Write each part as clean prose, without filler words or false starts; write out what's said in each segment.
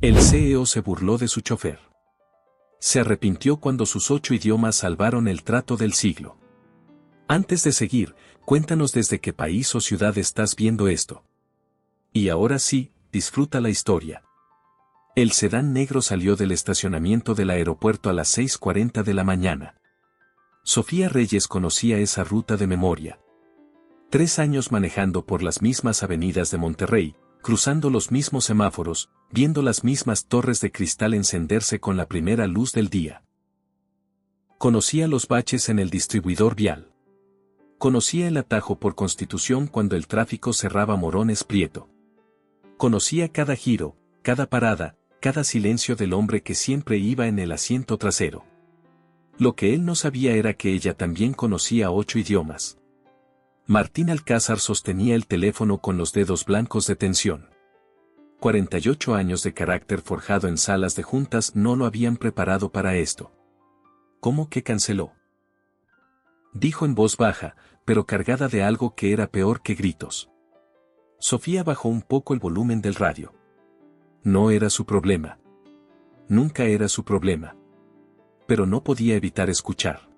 El CEO se burló de su chofer. Se arrepintió cuando sus 8 idiomas salvaron el trato del siglo. Antes de seguir, cuéntanos desde qué país o ciudad estás viendo esto. Y ahora sí, disfruta la historia. El sedán negro salió del estacionamiento del aeropuerto a las 6:40 de la mañana. Sofía Reyes conocía esa ruta de memoria. 3 años manejando por las mismas avenidas de Monterrey, cruzando los mismos semáforos, viendo las mismas torres de cristal encenderse con la primera luz del día. Conocía los baches en el distribuidor vial. Conocía el atajo por Constitución cuando el tráfico cerraba Morones Prieto. Conocía cada giro, cada parada, cada silencio del hombre que siempre iba en el asiento trasero. Lo que él no sabía era que ella también conocía 8 idiomas. Martín Alcázar sostenía el teléfono con los dedos blancos de tensión. 48 años de carácter forjado en salas de juntas no lo habían preparado para esto. ¿Cómo que canceló? Dijo en voz baja, pero cargada de algo que era peor que gritos. Sofía bajó un poco el volumen del radio. No era su problema. Nunca era su problema. Pero no podía evitar escuchar.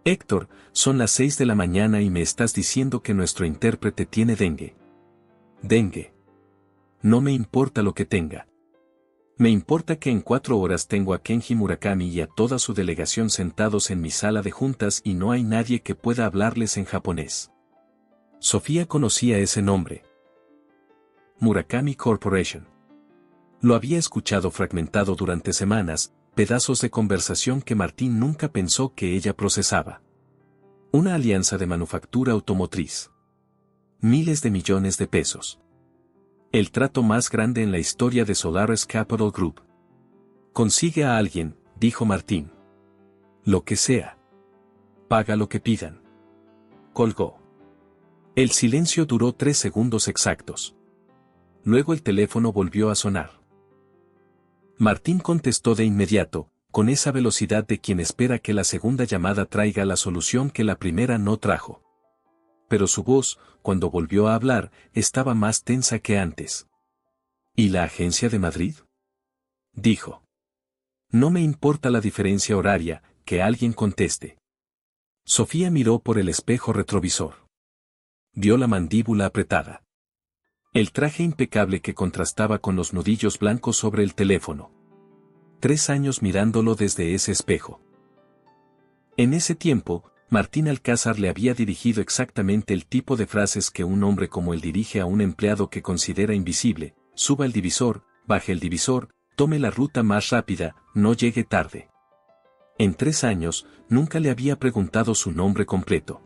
Héctor, son las 6 de la mañana y me estás diciendo que nuestro intérprete tiene dengue. Dengue. No me importa lo que tenga. Me importa que en 4 horas tengo a Kenji Murakami y a toda su delegación sentados en mi sala de juntas y no hay nadie que pueda hablarles en japonés. Sofía conocía ese nombre. Murakami Corporation. Lo había escuchado fragmentado durante semanas, pedazos de conversación que Martín nunca pensó que ella procesaba. Una alianza de manufactura automotriz. Miles de millones de pesos. El trato más grande en la historia de Solaris Capital Group. Consigue a alguien, dijo Martín. Lo que sea. Paga lo que pidan. Colgó. El silencio duró 3 segundos exactos. Luego el teléfono volvió a sonar. Martín contestó de inmediato, con esa velocidad de quien espera que la segunda llamada traiga la solución que la primera no trajo. Pero su voz, cuando volvió a hablar, estaba más tensa que antes. ¿Y la agencia de Madrid? Dijo. No me importa la diferencia horaria, que alguien conteste. Sofía miró por el espejo retrovisor. Vio la mandíbula apretada. El traje impecable que contrastaba con los nudillos blancos sobre el teléfono. 3 años mirándolo desde ese espejo. En ese tiempo, Martín Alcázar le había dirigido exactamente el tipo de frases que un hombre como él dirige a un empleado que considera invisible: suba el divisor, baje el divisor, tome la ruta más rápida, no llegue tarde. En 3 años, nunca le había preguntado su nombre completo.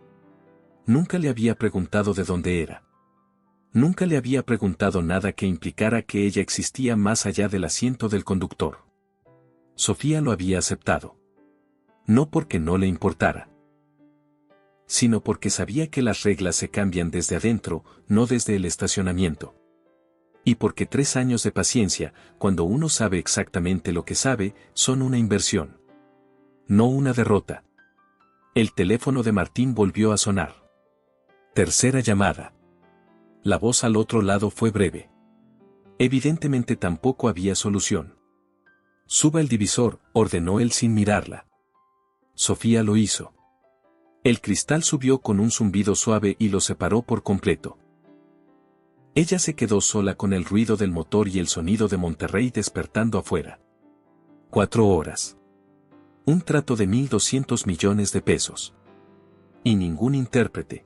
Nunca le había preguntado de dónde era. Nunca le había preguntado nada que implicara que ella existía más allá del asiento del conductor. Sofía lo había aceptado. No porque no le importara, sino porque sabía que las reglas se cambian desde adentro, no desde el estacionamiento. Y porque 3 años de paciencia, cuando uno sabe exactamente lo que sabe, son una inversión. No una derrota. El teléfono de Martín volvió a sonar. Tercera llamada. La voz al otro lado fue breve. Evidentemente tampoco había solución. Suba el divisor, ordenó él sin mirarla. Sofía lo hizo. El cristal subió con un zumbido suave y lo separó por completo. Ella se quedó sola con el ruido del motor y el sonido de Monterrey despertando afuera. 4 horas. Un trato de 1.200 millones de pesos. Y ningún intérprete.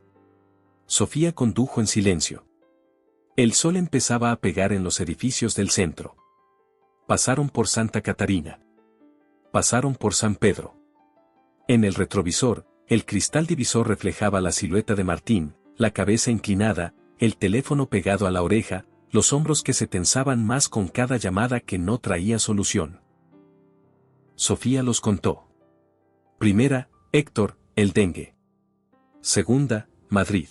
Sofía condujo en silencio. El sol empezaba a pegar en los edificios del centro. Pasaron por Santa Catarina. Pasaron por San Pedro. En el retrovisor, el cristal divisor reflejaba la silueta de Martín, la cabeza inclinada, el teléfono pegado a la oreja, los hombros que se tensaban más con cada llamada que no traía solución. Sofía los contó. Primera, Héctor, el dengue. Segunda, Madrid.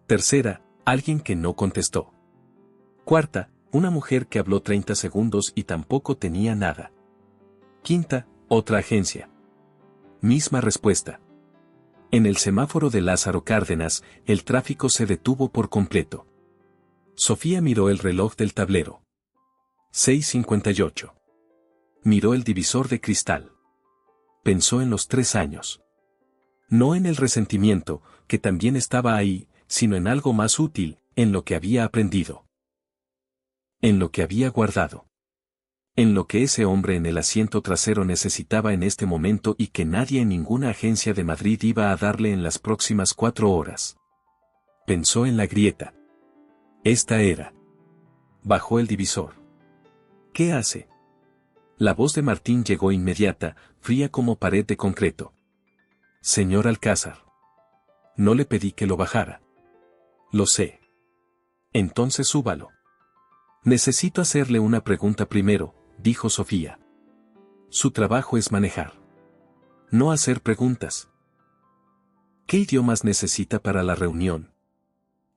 Tercera, alguien que no contestó. Cuarta, una mujer que habló 30 segundos y tampoco tenía nada. Quinta, otra agencia. Misma respuesta. En el semáforo de Lázaro Cárdenas, el tráfico se detuvo por completo. Sofía miró el reloj del tablero. 6:58. Miró el divisor de cristal. Pensó en los 3 años. No en el resentimiento, que también estaba ahí, sino en algo más útil, en lo que había aprendido. En lo que había guardado. En lo que ese hombre en el asiento trasero necesitaba en este momento y que nadie en ninguna agencia de Madrid iba a darle en las próximas 4 horas. Pensó en la grieta. Esta era. Bajó el divisor. ¿Qué hace? La voz de Martín llegó inmediata, fría como pared de concreto. Señor Alcázar. No le pedí que lo bajara. Lo sé. Entonces súbalo. Necesito hacerle una pregunta primero, dijo Sofía. Su trabajo es manejar. No hacer preguntas. ¿Qué idiomas necesita para la reunión?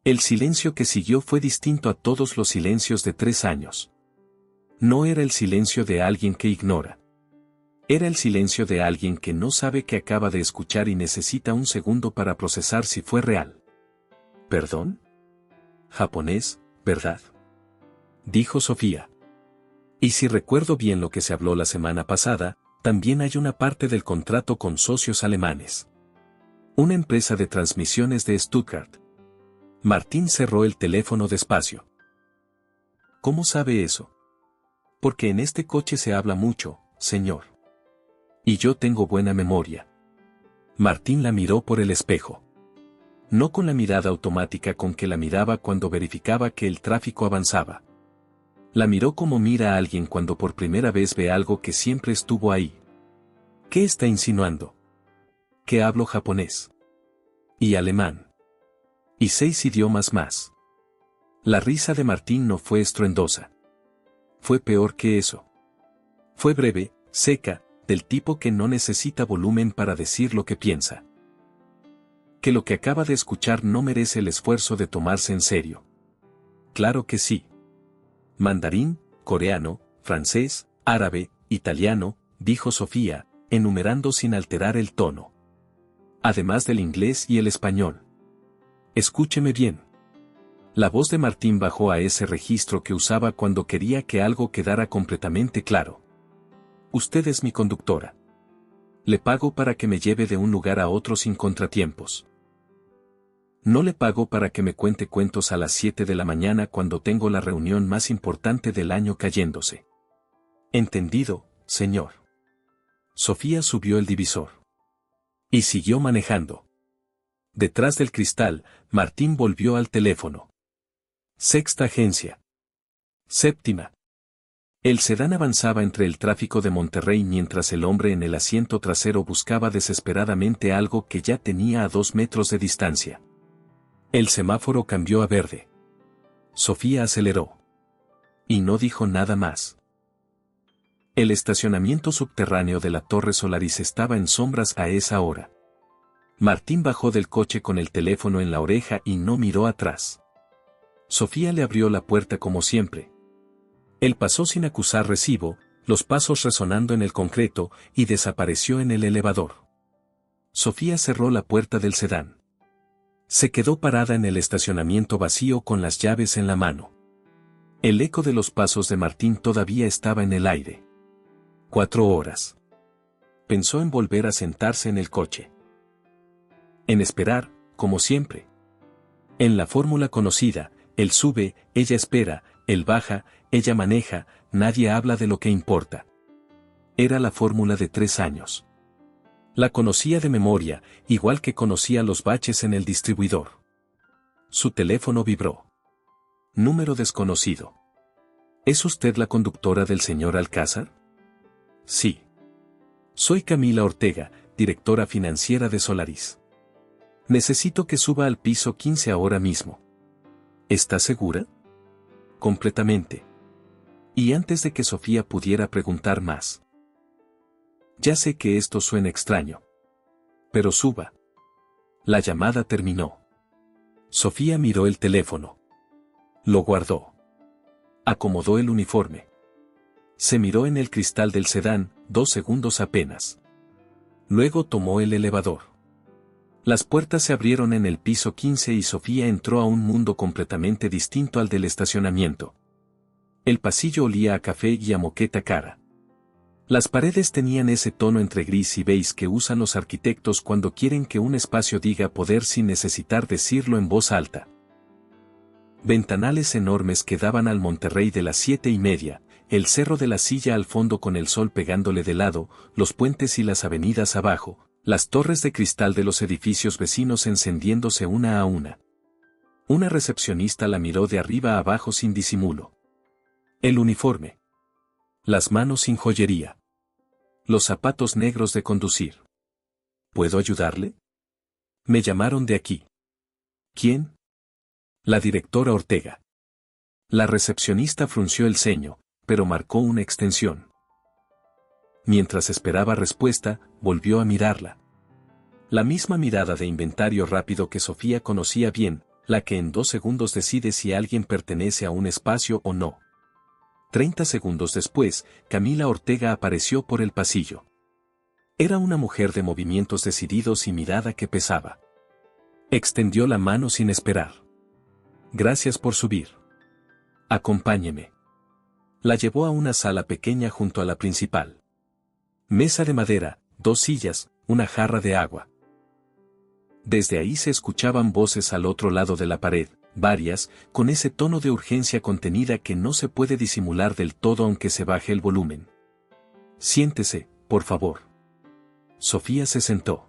El silencio que siguió fue distinto a todos los silencios de 3 años. No era el silencio de alguien que ignora. Era el silencio de alguien que no sabe que acaba de escuchar y necesita un segundo para procesar si fue real. ¿Perdón? Japonés, ¿verdad? Dijo Sofía. Y si recuerdo bien lo que se habló la semana pasada, también hay una parte del contrato con socios alemanes. Una empresa de transmisiones de Stuttgart. Martín cerró el teléfono despacio. ¿Cómo sabe eso? Porque en este coche se habla mucho, señor. Y yo tengo buena memoria. Martín la miró por el espejo. No con la mirada automática con que la miraba cuando verificaba que el tráfico avanzaba. La miró como mira a alguien cuando por primera vez ve algo que siempre estuvo ahí. ¿Qué está insinuando? Que hablo japonés. Y alemán. Y 6 idiomas más. La risa de Martín no fue estruendosa. Fue peor que eso. Fue breve, seca, del tipo que no necesita volumen para decir lo que piensa. Que lo que acaba de escuchar no merece el esfuerzo de tomarse en serio. Claro que sí. Mandarín, coreano, francés, árabe, italiano, dijo Sofía, enumerando sin alterar el tono. Además del inglés y el español. Escúcheme bien. La voz de Martín bajó a ese registro que usaba cuando quería que algo quedara completamente claro. Usted es mi conductora. Le pago para que me lleve de un lugar a otro sin contratiempos. No le pago para que me cuente cuentos a las 7 de la mañana cuando tengo la reunión más importante del año cayéndose. Entendido, señor. Sofía subió el divisor. Y siguió manejando. Detrás del cristal, Martín volvió al teléfono. Sexta agencia. Séptima. El sedán avanzaba entre el tráfico de Monterrey mientras el hombre en el asiento trasero buscaba desesperadamente algo que ya tenía a 2 metros de distancia. El semáforo cambió a verde. Sofía aceleró. Y no dijo nada más. El estacionamiento subterráneo de la Torre Solaris estaba en sombras a esa hora. Martín bajó del coche con el teléfono en la oreja y no miró atrás. Sofía le abrió la puerta como siempre. Él pasó sin acusar recibo, los pasos resonando en el concreto, y desapareció en el elevador. Sofía cerró la puerta del sedán. Se quedó parada en el estacionamiento vacío con las llaves en la mano. El eco de los pasos de Martín todavía estaba en el aire. 4 horas. Pensó en volver a sentarse en el coche. En esperar, como siempre. En la fórmula conocida, él sube, ella espera, él baja, ella maneja, nadie habla de lo que importa. Era la fórmula de 3 años. La conocía de memoria, igual que conocía los baches en el distribuidor. Su teléfono vibró. Número desconocido. ¿Es usted la conductora del señor Alcázar? Sí. Soy Camila Ortega, directora financiera de Solaris. Necesito que suba al piso 15 ahora mismo. ¿Está segura? Completamente. Y antes de que Sofía pudiera preguntar más. Ya sé que esto suena extraño. Pero suba. La llamada terminó. Sofía miró el teléfono. Lo guardó. Acomodó el uniforme. Se miró en el cristal del sedán, 2 segundos apenas. Luego tomó el elevador. Las puertas se abrieron en el piso 15 y Sofía entró a un mundo completamente distinto al del estacionamiento. El pasillo olía a café y a moqueta cara. Las paredes tenían ese tono entre gris y beige que usan los arquitectos cuando quieren que un espacio diga poder sin necesitar decirlo en voz alta. Ventanales enormes que daban al Monterrey de las 7:30, el cerro de la Silla al fondo con el sol pegándole de lado, los puentes y las avenidas abajo, las torres de cristal de los edificios vecinos encendiéndose una a una. Una recepcionista la miró de arriba a abajo sin disimulo. El uniforme. Las manos sin joyería. Los zapatos negros de conducir. ¿Puedo ayudarle? Me llamaron de aquí. ¿Quién? La directora Ortega. La recepcionista frunció el ceño, pero marcó una extensión. Mientras esperaba respuesta, volvió a mirarla. La misma mirada de inventario rápido que Sofía conocía bien, la que en 2 segundos decide si alguien pertenece a un espacio o no. 30 segundos después, Camila Ortega apareció por el pasillo. Era una mujer de movimientos decididos y mirada que pesaba. Extendió la mano sin esperar. Gracias por subir. Acompáñeme. La llevó a una sala pequeña junto a la principal. Mesa de madera, 2 sillas, una jarra de agua. Desde ahí se escuchaban voces al otro lado de la pared, varias, con ese tono de urgencia contenida que no se puede disimular del todo aunque se baje el volumen. Siéntese, por favor. Sofía se sentó.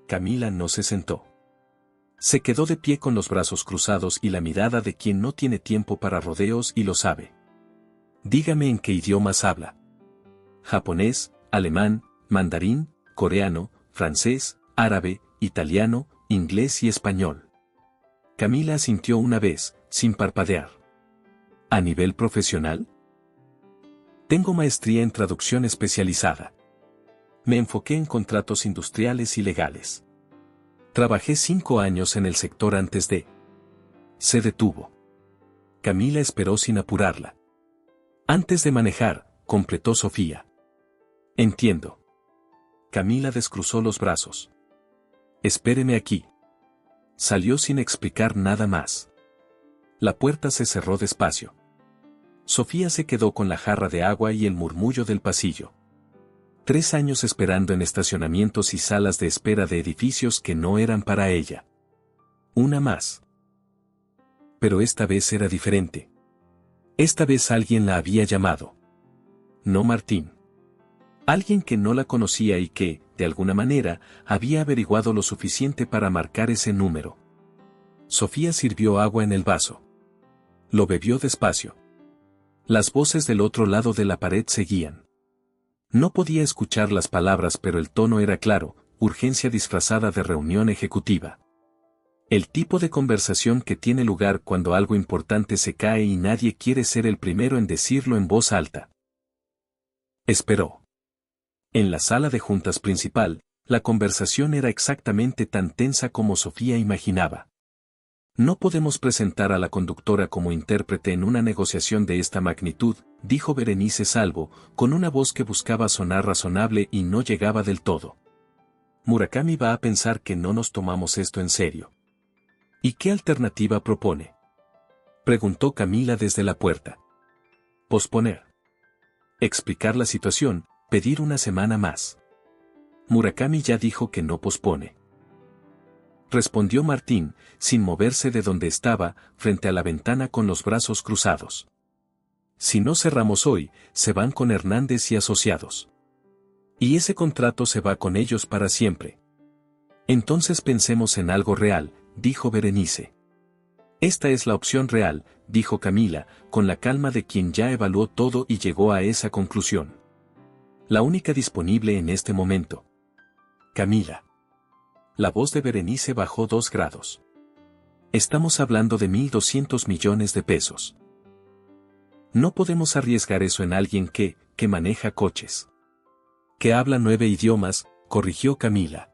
Camila no se sentó. Se quedó de pie con los brazos cruzados y la mirada de quien no tiene tiempo para rodeos y lo sabe. Dígame en qué idiomas habla. Japonés, alemán, mandarín, coreano, francés, árabe, italiano, inglés y español. Camila asintió una vez, sin parpadear. ¿A nivel profesional? Tengo maestría en traducción especializada. Me enfoqué en contratos industriales y legales. Trabajé 5 años en el sector antes de... Se detuvo. Camila esperó sin apurarla. Antes de manejar, completó Sofía. Entiendo. Camila descruzó los brazos. Espéreme aquí. Salió sin explicar nada más. La puerta se cerró despacio. Sofía se quedó con la jarra de agua y el murmullo del pasillo. 3 años esperando en estacionamientos y salas de espera de edificios que no eran para ella. Una más. Pero esta vez era diferente. Esta vez alguien la había llamado. No Martín. Alguien que no la conocía y que, de alguna manera, había averiguado lo suficiente para marcar ese número. Sofía sirvió agua en el vaso. Lo bebió despacio. Las voces del otro lado de la pared seguían. No podía escuchar las palabras, pero el tono era claro, urgencia disfrazada de reunión ejecutiva. El tipo de conversación que tiene lugar cuando algo importante se cae y nadie quiere ser el primero en decirlo en voz alta. Esperó. En la sala de juntas principal, la conversación era exactamente tan tensa como Sofía imaginaba. No podemos presentar a la conductora como intérprete en una negociación de esta magnitud, dijo Berenice Salvo, con una voz que buscaba sonar razonable y no llegaba del todo. Murakami va a pensar que no nos tomamos esto en serio. ¿Y qué alternativa propone? Preguntó Camila desde la puerta. Posponer. Explicar la situación, pedir una semana más. Murakami ya dijo que no pospone. Respondió Martín, sin moverse de donde estaba, frente a la ventana con los brazos cruzados. Si no cerramos hoy, se van con Hernández y asociados. Y ese contrato se va con ellos para siempre. Entonces pensemos en algo real, dijo Berenice. Esta es la opción real, dijo Camila, con la calma de quien ya evaluó todo y llegó a esa conclusión. La única disponible en este momento. Camila. La voz de Berenice bajó 2 grados. Estamos hablando de 1.200 millones de pesos. No podemos arriesgar eso en alguien que maneja coches. Que habla 9 idiomas, corrigió Camila.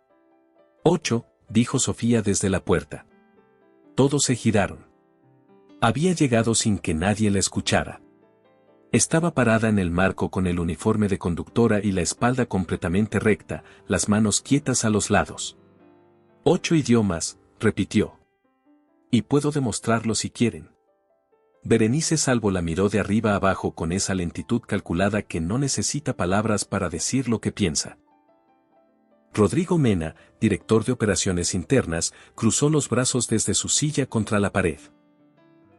8, dijo Sofía desde la puerta. Todos se giraron. Había llegado sin que nadie la escuchara. Estaba parada en el marco con el uniforme de conductora y la espalda completamente recta, las manos quietas a los lados. 8 idiomas, repitió. Y puedo demostrarlo si quieren. Berenice Salvo la miró de arriba abajo con esa lentitud calculada que no necesita palabras para decir lo que piensa. Rodrigo Mena, director de operaciones internas, cruzó los brazos desde su silla contra la pared.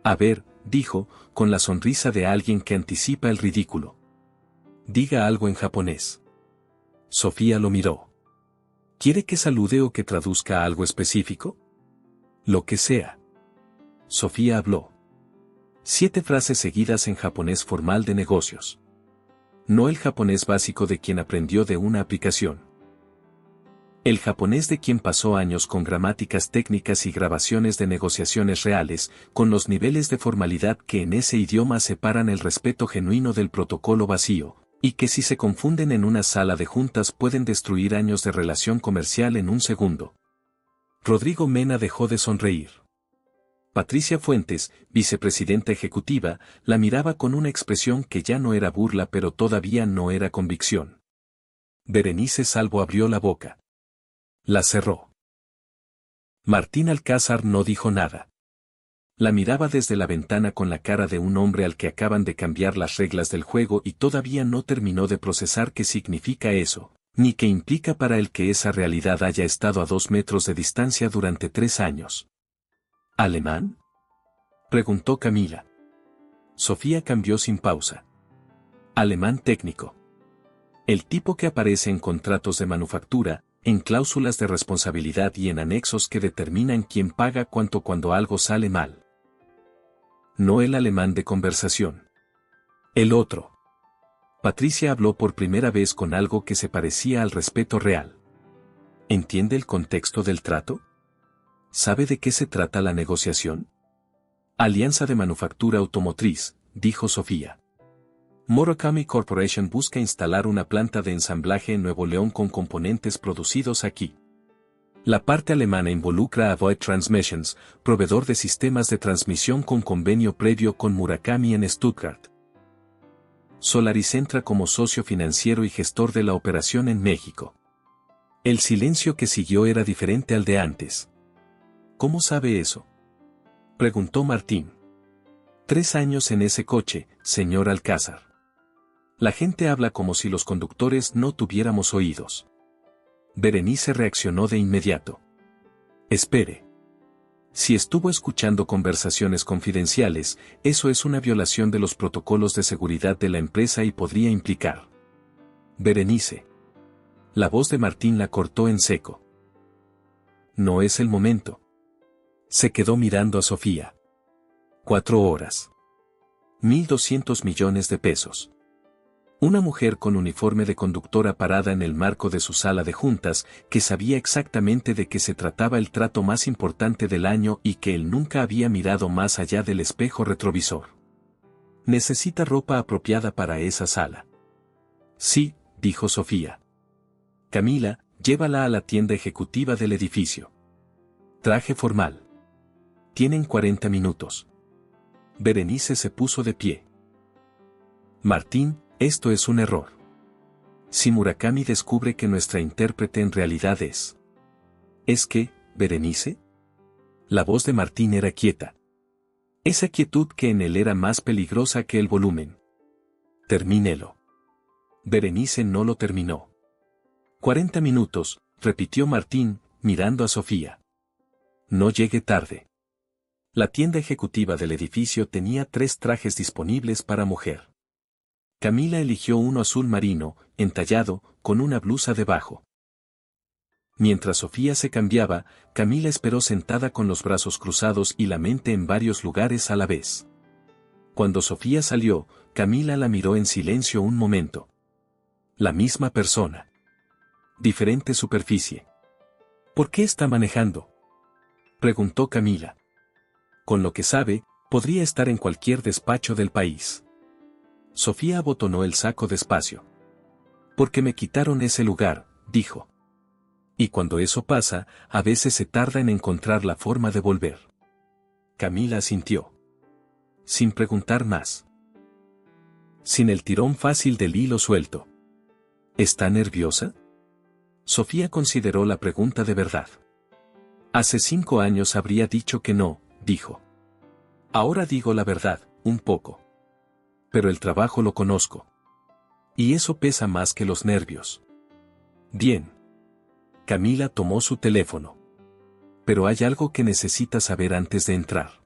A ver, dijo, con la sonrisa de alguien que anticipa el ridículo. Diga algo en japonés. Sofía lo miró. ¿Quiere que salude o que traduzca algo específico? Lo que sea. Sofía habló. 7 frases seguidas en japonés formal de negocios. No el japonés básico de quien aprendió de una aplicación. El japonés de quien pasó años con gramáticas técnicas y grabaciones de negociaciones reales, con los niveles de formalidad que en ese idioma separan el respeto genuino del protocolo vacío, y que si se confunden en una sala de juntas pueden destruir años de relación comercial en un segundo. Rodrigo Mena dejó de sonreír. Patricia Fuentes, vicepresidenta ejecutiva, la miraba con una expresión que ya no era burla pero todavía no era convicción. Berenice Salvo abrió la boca. La cerró. Martín Alcázar no dijo nada. La miraba desde la ventana con la cara de un hombre al que acaban de cambiar las reglas del juego y todavía no terminó de procesar qué significa eso, ni qué implica para él que esa realidad haya estado a 2 metros de distancia durante 3 años. ¿Alemán?, preguntó Camila. Sofía cambió sin pausa. Alemán técnico. El tipo que aparece en contratos de manufactura, en cláusulas de responsabilidad y en anexos que determinan quién paga cuánto cuando algo sale mal. No el alemán de conversación. El otro. Patricia habló por primera vez con algo que se parecía al respeto real. ¿Entiende el contexto del trato? ¿Sabe de qué se trata la negociación? Alianza de Manufactura Automotriz, dijo Sofía. Murakami Corporation busca instalar una planta de ensamblaje en Nuevo León con componentes producidos aquí. La parte alemana involucra a Voith Transmissions, proveedor de sistemas de transmisión con convenio previo con Murakami en Stuttgart. Solaris entra como socio financiero y gestor de la operación en México. El silencio que siguió era diferente al de antes. ¿Cómo sabe eso?, preguntó Martín. 3 años en ese coche, señor Alcázar. La gente habla como si los conductores no tuviéramos oídos. Berenice reaccionó de inmediato. Espere. Si estuvo escuchando conversaciones confidenciales, eso es una violación de los protocolos de seguridad de la empresa y podría implicar. Berenice. La voz de Martín la cortó en seco. No es el momento. Se quedó mirando a Sofía. 4 horas. 1.200 millones de pesos. Una mujer con uniforme de conductora parada en el marco de su sala de juntas, que sabía exactamente de qué se trataba el trato más importante del año y que él nunca había mirado más allá del espejo retrovisor. Necesita ropa apropiada para esa sala. Sí, dijo Sofía. Camila, llévala a la tienda ejecutiva del edificio. Traje formal. Tienen 40 minutos. Berenice se puso de pie. Martín, esto es un error. Si Murakami descubre que nuestra intérprete en realidad es... ¿Es que, Berenice? La voz de Martín era quieta. Esa quietud que en él era más peligrosa que el volumen. Termínelo. Berenice no lo terminó. 40 minutos, repitió Martín, mirando a Sofía. No llegue tarde. La tienda ejecutiva del edificio tenía 3 trajes disponibles para mujer. Camila eligió uno azul marino, entallado, con una blusa debajo. Mientras Sofía se cambiaba, Camila esperó sentada con los brazos cruzados y la mente en varios lugares a la vez. Cuando Sofía salió, Camila la miró en silencio un momento. La misma persona. Diferente superficie. ¿Por qué está manejando?, preguntó Camila. Con lo que sabe, podría estar en cualquier despacho del país. Sofía abotonó el saco despacio. Porque me quitaron ese lugar, dijo. Y cuando eso pasa, a veces se tarda en encontrar la forma de volver. Camila asintió. Sin preguntar más. Sin el tirón fácil del hilo suelto. ¿Está nerviosa?, Sofía consideró la pregunta de verdad. Hace 5 años habría dicho que no, dijo. Ahora digo la verdad, un poco. Pero el trabajo lo conozco. Y eso pesa más que los nervios. Bien. Camila tomó su teléfono. Pero hay algo que necesita saber antes de entrar.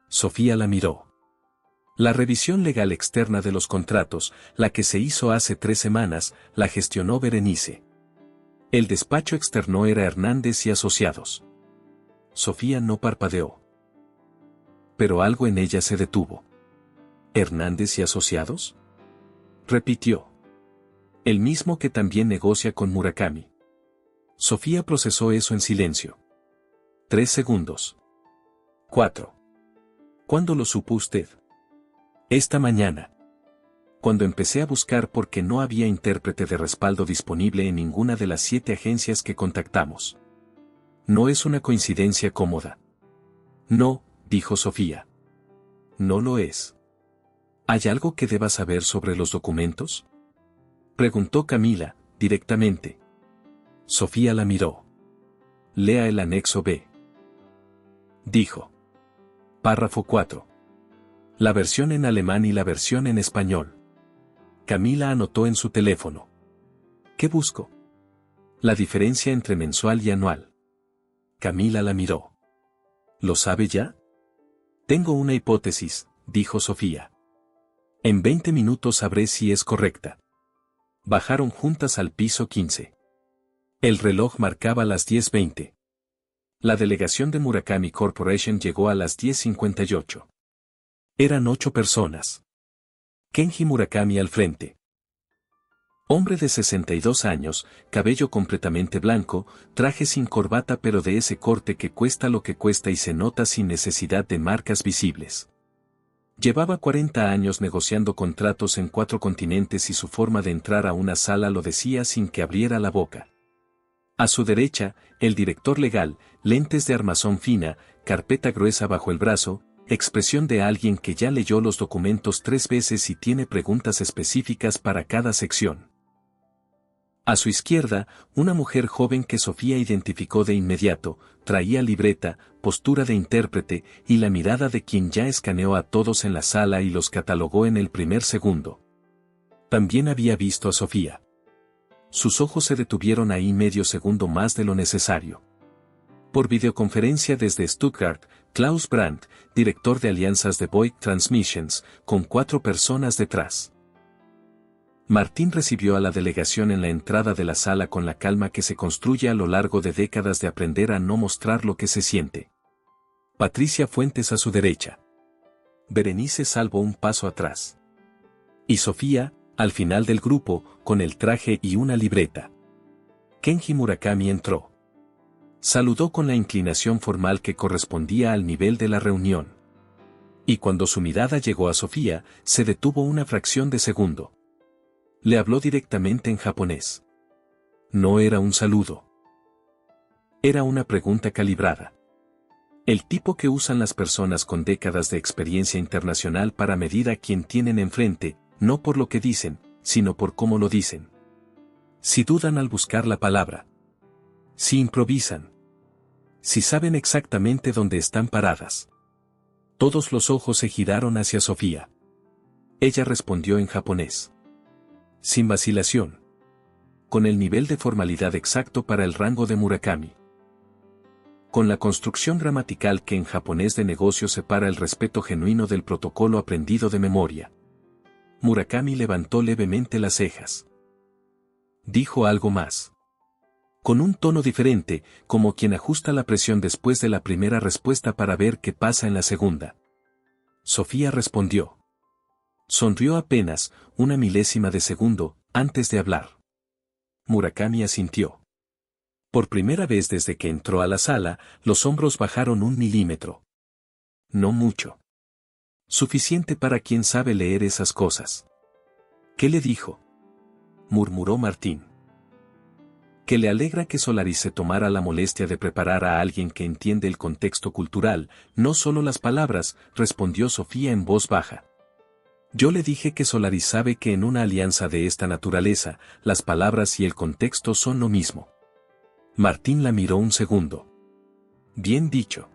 Sofía la miró. La revisión legal externa de los contratos, la que se hizo hace 3 semanas, la gestionó Berenice. El despacho externo era Hernández y Asociados. Sofía no parpadeó. Pero algo en ella se detuvo. ¿Hernández y Asociados? Repitió. El mismo que también negocia con Murakami. Sofía procesó eso en silencio. 3 segundos. 4. ¿Cuándo lo supo usted? Esta mañana. Cuando empecé a buscar porque no había intérprete de respaldo disponible en ninguna de las 7 agencias que contactamos. No es una coincidencia cómoda. No, dijo Sofía. No lo es. ¿Hay algo que deba saber sobre los documentos? Preguntó Camila, directamente. Sofía la miró. Lea el anexo B. Dijo. Párrafo 4. La versión en alemán y la versión en español. Camila anotó en su teléfono. ¿Qué busco? La diferencia entre mensual y anual. Camila la miró. ¿Lo sabe ya? Tengo una hipótesis, dijo Sofía. En 20 minutos sabré si es correcta. Bajaron juntas al piso 15. El reloj marcaba las 10:20. La delegación de Murakami Corporation llegó a las 10:58. Eran 8 personas. Kenji Murakami al frente. Hombre de 62 años, cabello completamente blanco, traje sin corbata pero de ese corte que cuesta lo que cuesta y se nota sin necesidad de marcas visibles. Llevaba 40 años negociando contratos en 4 continentes y su forma de entrar a una sala lo decía sin que abriera la boca. A su derecha, el director legal, lentes de armazón fina, carpeta gruesa bajo el brazo, expresión de alguien que ya leyó los documentos 3 veces y tiene preguntas específicas para cada sección. A su izquierda, una mujer joven que Sofía identificó de inmediato, traía libreta, postura de intérprete y la mirada de quien ya escaneó a todos en la sala y los catalogó en el primer segundo. También había visto a Sofía. Sus ojos se detuvieron ahí medio segundo más de lo necesario. Por videoconferencia desde Stuttgart, Klaus Brandt, director de alianzas de Bouygues Transmissions, con 4 personas detrás. Martín recibió a la delegación en la entrada de la sala con la calma que se construye a lo largo de décadas de aprender a no mostrar lo que se siente. Patricia Fuentes a su derecha. Berenice salvo un paso atrás. Y Sofía, al final del grupo, con el traje y una libreta. Kenji Murakami entró. Saludó con la inclinación formal que correspondía al nivel de la reunión. Y cuando su mirada llegó a Sofía, se detuvo una fracción de segundo. Le habló directamente en japonés. No era un saludo. Era una pregunta calibrada. El tipo que usan las personas con décadas de experiencia internacional para medir a quien tienen enfrente, no por lo que dicen, sino por cómo lo dicen. Si dudan al buscar la palabra. Si improvisan. Si saben exactamente dónde están paradas. Todos los ojos se giraron hacia Sofía. Ella respondió en japonés. Sin vacilación. Con el nivel de formalidad exacto para el rango de Murakami. Con la construcción gramatical que en japonés de negocio separa el respeto genuino del protocolo aprendido de memoria. Murakami levantó levemente las cejas. Dijo algo más. Con un tono diferente, como quien ajusta la presión después de la primera respuesta para ver qué pasa en la segunda. Sofía respondió. Sonrió apenas, una milésima de segundo, antes de hablar. Murakami asintió. Por primera vez desde que entró a la sala, los hombros bajaron 1 milímetro. No mucho. Suficiente para quien sabe leer esas cosas. ¿Qué le dijo? Murmuró Martín. Que le alegra que Solaris se tomara la molestia de preparar a alguien que entiende el contexto cultural, no solo las palabras, respondió Sofía en voz baja. Yo le dije que Solaris sabe que en una alianza de esta naturaleza, las palabras y el contexto son lo mismo. Martín la miró un segundo. Bien dicho.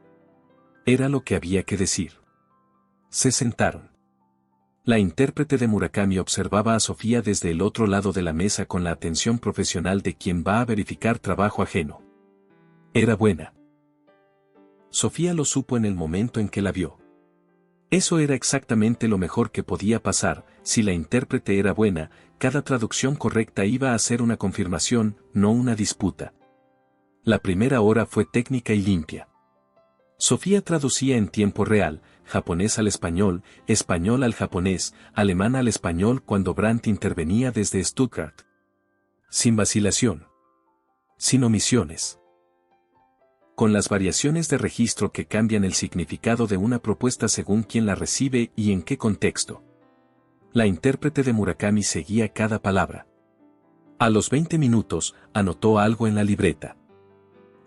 Era lo que había que decir. Se sentaron. La intérprete de Murakami observaba a Sofía desde el otro lado de la mesa con la atención profesional de quien va a verificar trabajo ajeno. Era buena. Sofía lo supo en el momento en que la vio. Eso era exactamente lo mejor que podía pasar. Si la intérprete era buena, cada traducción correcta iba a ser una confirmación, no una disputa. La primera hora fue técnica y limpia. Sofía traducía en tiempo real, japonés al español, español al japonés, alemán al español cuando Brandt intervenía desde Stuttgart. Sin vacilación. Sin omisiones. Con las variaciones de registro que cambian el significado de una propuesta según quién la recibe y en qué contexto. La intérprete de Murakami seguía cada palabra. A los 20 minutos, anotó algo en la libreta.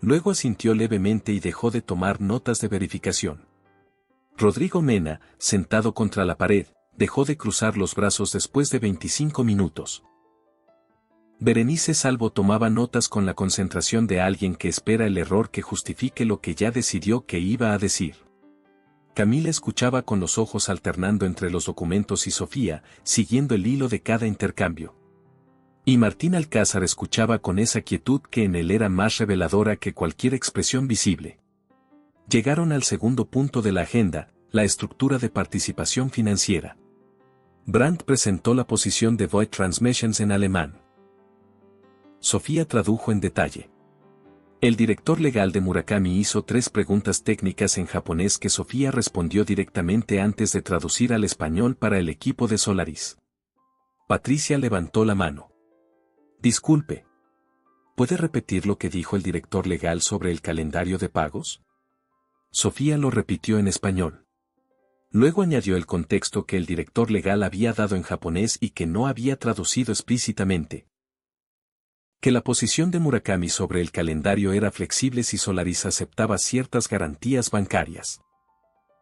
Luego asintió levemente y dejó de tomar notas de verificación. Rodrigo Mena, sentado contra la pared, dejó de cruzar los brazos después de 25 minutos. Berenice Salvo tomaba notas con la concentración de alguien que espera el error que justifique lo que ya decidió que iba a decir. Camila escuchaba con los ojos alternando entre los documentos y Sofía, siguiendo el hilo de cada intercambio. Y Martín Alcázar escuchaba con esa quietud que en él era más reveladora que cualquier expresión visible. Llegaron al segundo punto de la agenda, la estructura de participación financiera. Brandt presentó la posición de Void Transmissions en alemán. Sofía tradujo en detalle. El director legal de Murakami hizo 3 preguntas técnicas en japonés que Sofía respondió directamente antes de traducir al español para el equipo de Solaris. Patricia levantó la mano. Disculpe. ¿Puede repetir lo que dijo el director legal sobre el calendario de pagos? Sofía lo repitió en español. Luego añadió el contexto que el director legal había dado en japonés y que no había traducido explícitamente. Que la posición de Murakami sobre el calendario era flexible si Solaris aceptaba ciertas garantías bancarias.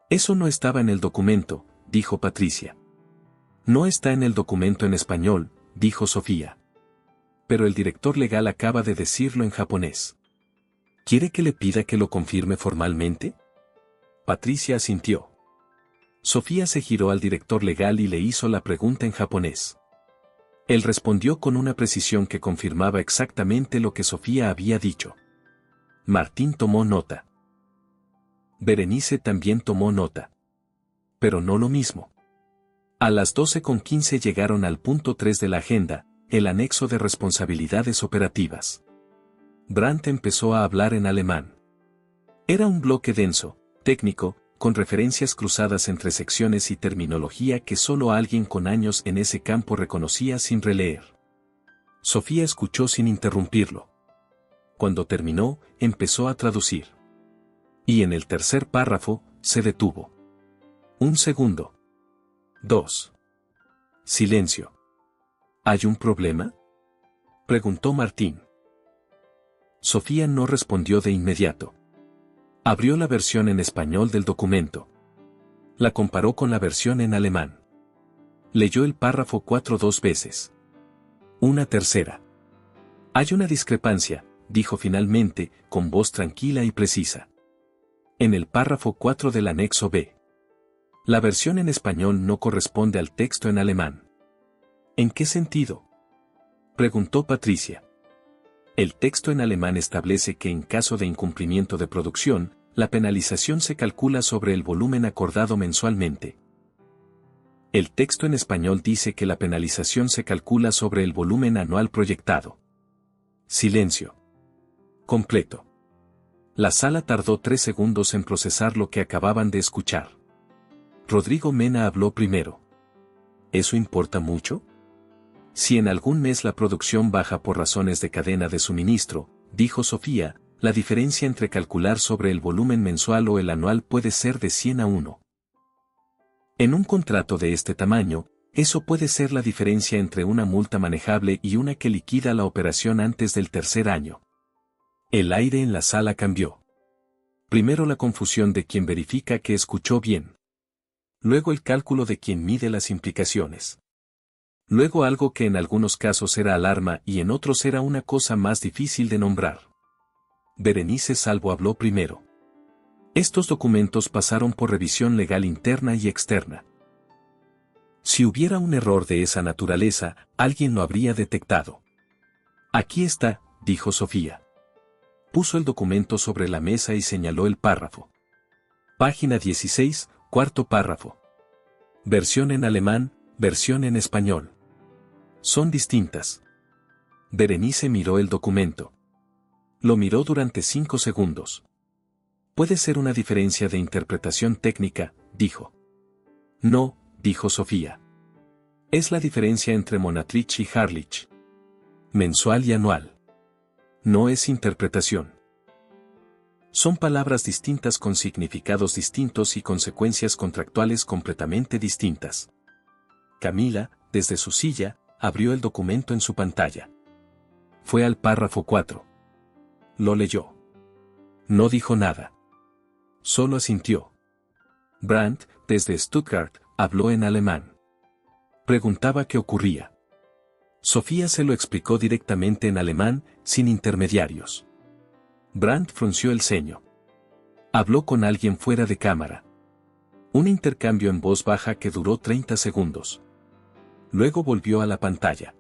Eso no estaba en el documento, dijo Patricia. No está en el documento en español, dijo Sofía. Pero el director legal acaba de decirlo en japonés. ¿Quiere que le pida que lo confirme formalmente? Patricia asintió. Sofía se giró al director legal y le hizo la pregunta en japonés. Él respondió con una precisión que confirmaba exactamente lo que Sofía había dicho. Martín tomó nota. Berenice también tomó nota. Pero no lo mismo. A las 12:15 llegaron al punto 3 de la agenda, el anexo de responsabilidades operativas. Brandt empezó a hablar en alemán. Era un bloque denso, técnico, con referencias cruzadas entre secciones y terminología que solo alguien con años en ese campo reconocía sin releer. Sofía escuchó sin interrumpirlo. Cuando terminó, empezó a traducir. Y en el tercer párrafo, se detuvo. 1 segundo. 2. Silencio. ¿Hay un problema? Preguntó Martín. Sofía no respondió de inmediato. Abrió la versión en español del documento. La comparó con la versión en alemán. Leyó el párrafo 4 2 veces. Una tercera. Hay una discrepancia, dijo finalmente, con voz tranquila y precisa. En el párrafo 4 del anexo B. La versión en español no corresponde al texto en alemán. ¿En qué sentido? Preguntó Patricia. El texto en alemán establece que en caso de incumplimiento de producción, la penalización se calcula sobre el volumen acordado mensualmente. El texto en español dice que la penalización se calcula sobre el volumen anual proyectado. Silencio. Completo. La sala tardó 3 segundos en procesar lo que acababan de escuchar. Rodrigo Mena habló primero. ¿Eso importa mucho? Si en algún mes la producción baja por razones de cadena de suministro, dijo Sofía, la diferencia entre calcular sobre el volumen mensual o el anual puede ser de 100 a 1. En un contrato de este tamaño, eso puede ser la diferencia entre una multa manejable y una que liquida la operación antes del tercer año. El aire en la sala cambió. Primero la confusión de quien verifica que escuchó bien. Luego el cálculo de quien mide las implicaciones. Luego algo que en algunos casos era alarma y en otros era una cosa más difícil de nombrar. Berenice Salvo habló primero. Estos documentos pasaron por revisión legal interna y externa. Si hubiera un error de esa naturaleza, alguien lo habría detectado. Aquí está, dijo Sofía. Puso el documento sobre la mesa y señaló el párrafo. Página 16, cuarto párrafo. Versión en alemán, versión en español. Son distintas. Berenice miró el documento. Lo miró durante 5 segundos. Puede ser una diferencia de interpretación técnica, dijo. No, dijo Sofía. Es la diferencia entre Monatlich y Harlich. Mensual y anual. No es interpretación. Son palabras distintas con significados distintos y consecuencias contractuales completamente distintas. Camila, desde su silla, abrió el documento en su pantalla. Fue al párrafo 4. Lo leyó. No dijo nada. Solo asintió. Brandt, desde Stuttgart, habló en alemán. Preguntaba qué ocurría. Sofía se lo explicó directamente en alemán, sin intermediarios. Brandt frunció el ceño. Habló con alguien fuera de cámara. Un intercambio en voz baja que duró 30 segundos. Luego volvió a la pantalla.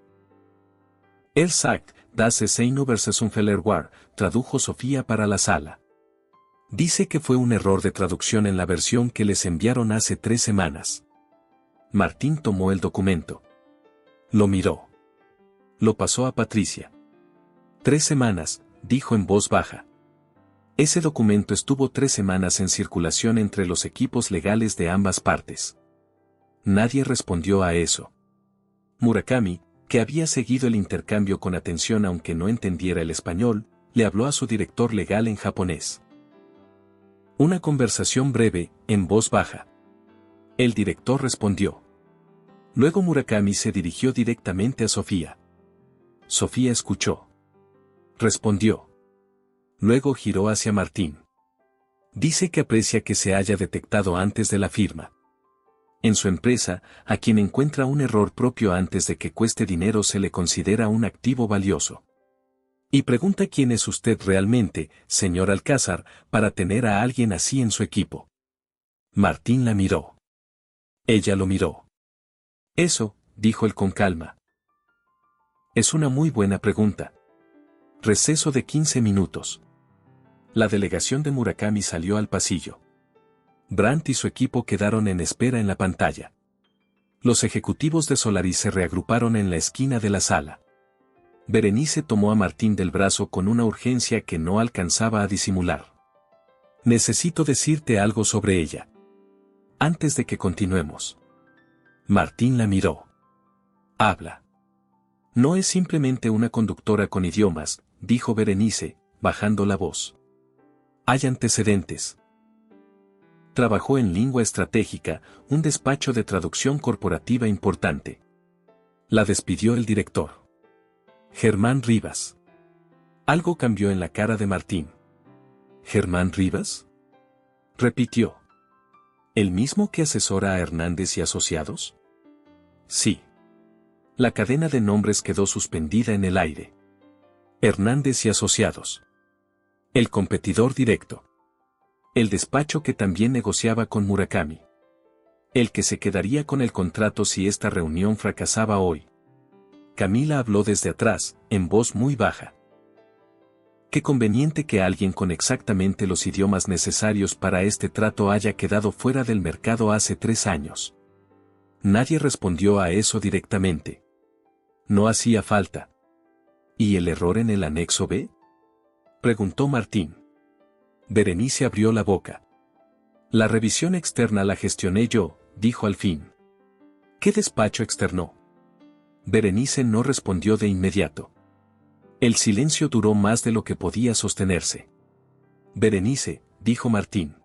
Er sagt, dass es ein Übersetzungsfehler war, tradujo Sofía para la sala. Dice que fue un error de traducción en la versión que les enviaron hace 3 semanas. Martín tomó el documento. Lo miró. Lo pasó a Patricia. 3 semanas, dijo en voz baja. Ese documento estuvo 3 semanas en circulación entre los equipos legales de ambas partes. Nadie respondió a eso. Murakami, que había seguido el intercambio con atención aunque no entendiera el español, le habló a su director legal en japonés. Una conversación breve, en voz baja. El director respondió. Luego Murakami se dirigió directamente a Sofía. Sofía escuchó. Respondió. Luego giró hacia Martín. Dice que aprecia que se haya detectado antes de la firma. En su empresa, a quien encuentra un error propio antes de que cueste dinero se le considera un activo valioso. Y pregunta quién es usted realmente, señor Alcázar, para tener a alguien así en su equipo. Martín la miró. Ella lo miró. Eso, dijo él con calma. Es una muy buena pregunta. Receso de 15 minutos. La delegación de Murakami salió al pasillo. Brandt y su equipo quedaron en espera en la pantalla. Los ejecutivos de Solaris se reagruparon en la esquina de la sala. Berenice tomó a Martín del brazo con una urgencia que no alcanzaba a disimular. Necesito decirte algo sobre ella. Antes de que continuemos. Martín la miró. Habla. No es simplemente una conductora con idiomas, dijo Berenice, bajando la voz. Hay antecedentes. Trabajó en Lingua Estratégica, un despacho de traducción corporativa importante. La despidió el director. Germán Rivas. Algo cambió en la cara de Martín. ¿Germán Rivas? Repitió. ¿El mismo que asesora a Hernández y Asociados? Sí. La cadena de nombres quedó suspendida en el aire. Hernández y Asociados. El competidor directo. El despacho que también negociaba con Murakami. El que se quedaría con el contrato si esta reunión fracasaba hoy. Camila habló desde atrás, en voz muy baja. Qué conveniente que alguien con exactamente los idiomas necesarios para este trato haya quedado fuera del mercado hace 3 años. Nadie respondió a eso directamente. No hacía falta. ¿Y el error en el anexo B? Preguntó Martín. Berenice abrió la boca. La revisión externa la gestioné yo, dijo al fin. ¿Qué despacho externó? Berenice no respondió de inmediato. El silencio duró más de lo que podía sostenerse. Berenice, dijo Martín.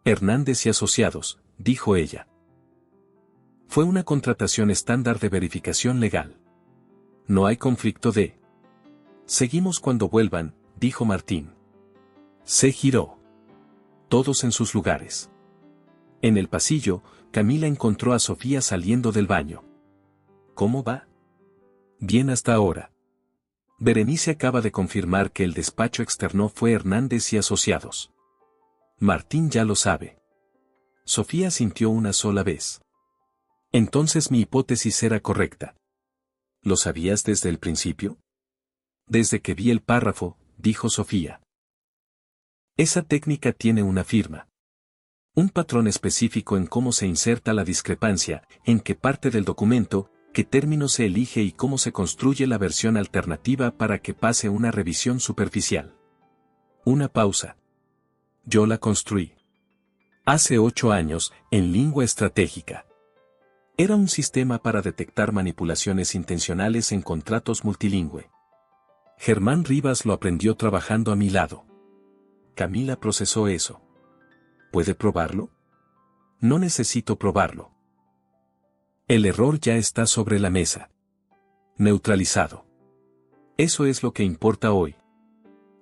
Hernández y Asociados, dijo ella. Fue una contratación estándar de verificación legal. No hay conflicto de... Seguimos cuando vuelvan, dijo Martín. Se giró. Todos en sus lugares. En el pasillo, Camila encontró a Sofía saliendo del baño. ¿Cómo va? Bien hasta ahora. Berenice acaba de confirmar que el despacho externo fue Hernández y Asociados. Martín ya lo sabe. Sofía sintió una sola vez. Entonces mi hipótesis era correcta. ¿Lo sabías desde el principio? Desde que vi el párrafo, dijo Sofía. Esa técnica tiene una firma. Un patrón específico en cómo se inserta la discrepancia, en qué parte del documento, qué término se elige y cómo se construye la versión alternativa para que pase una revisión superficial. Una pausa. Yo la construí. Hace 8 años, en lengua estratégica. Era un sistema para detectar manipulaciones intencionales en contratos multilingüe. Germán Rivas lo aprendió trabajando a mi lado. Camila procesó eso. ¿Puede probarlo? No necesito probarlo. El error ya está sobre la mesa. Neutralizado. Eso es lo que importa hoy.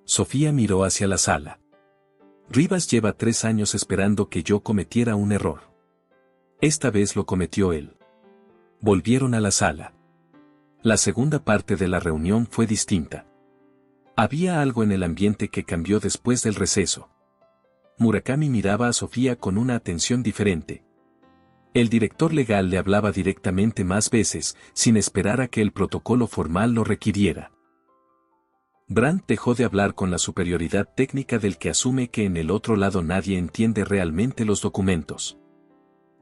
Sofía miró hacia la sala. Rivas lleva 3 años esperando que yo cometiera un error. Esta vez lo cometió él. Volvieron a la sala. La segunda parte de la reunión fue distinta. Había algo en el ambiente que cambió después del receso. Murakami miraba a Sofía con una atención diferente. El director legal le hablaba directamente más veces, sin esperar a que el protocolo formal lo requiriera. Brandt dejó de hablar con la superioridad técnica del que asume que en el otro lado nadie entiende realmente los documentos.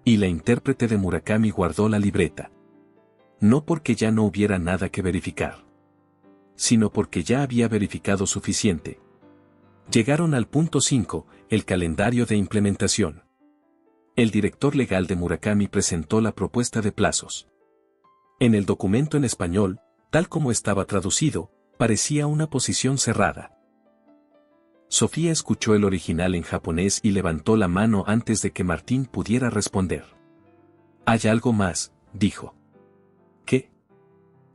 Y la intérprete de Murakami guardó la libreta. No porque ya no hubiera nada que verificar, sino porque ya había verificado suficiente. Llegaron al punto 5, el calendario de implementación. El director legal de Murakami presentó la propuesta de plazos. En el documento en español, tal como estaba traducido, parecía una posición cerrada. Sofía escuchó el original en japonés y levantó la mano antes de que Martín pudiera responder. «Hay algo más», dijo. «¿Qué?»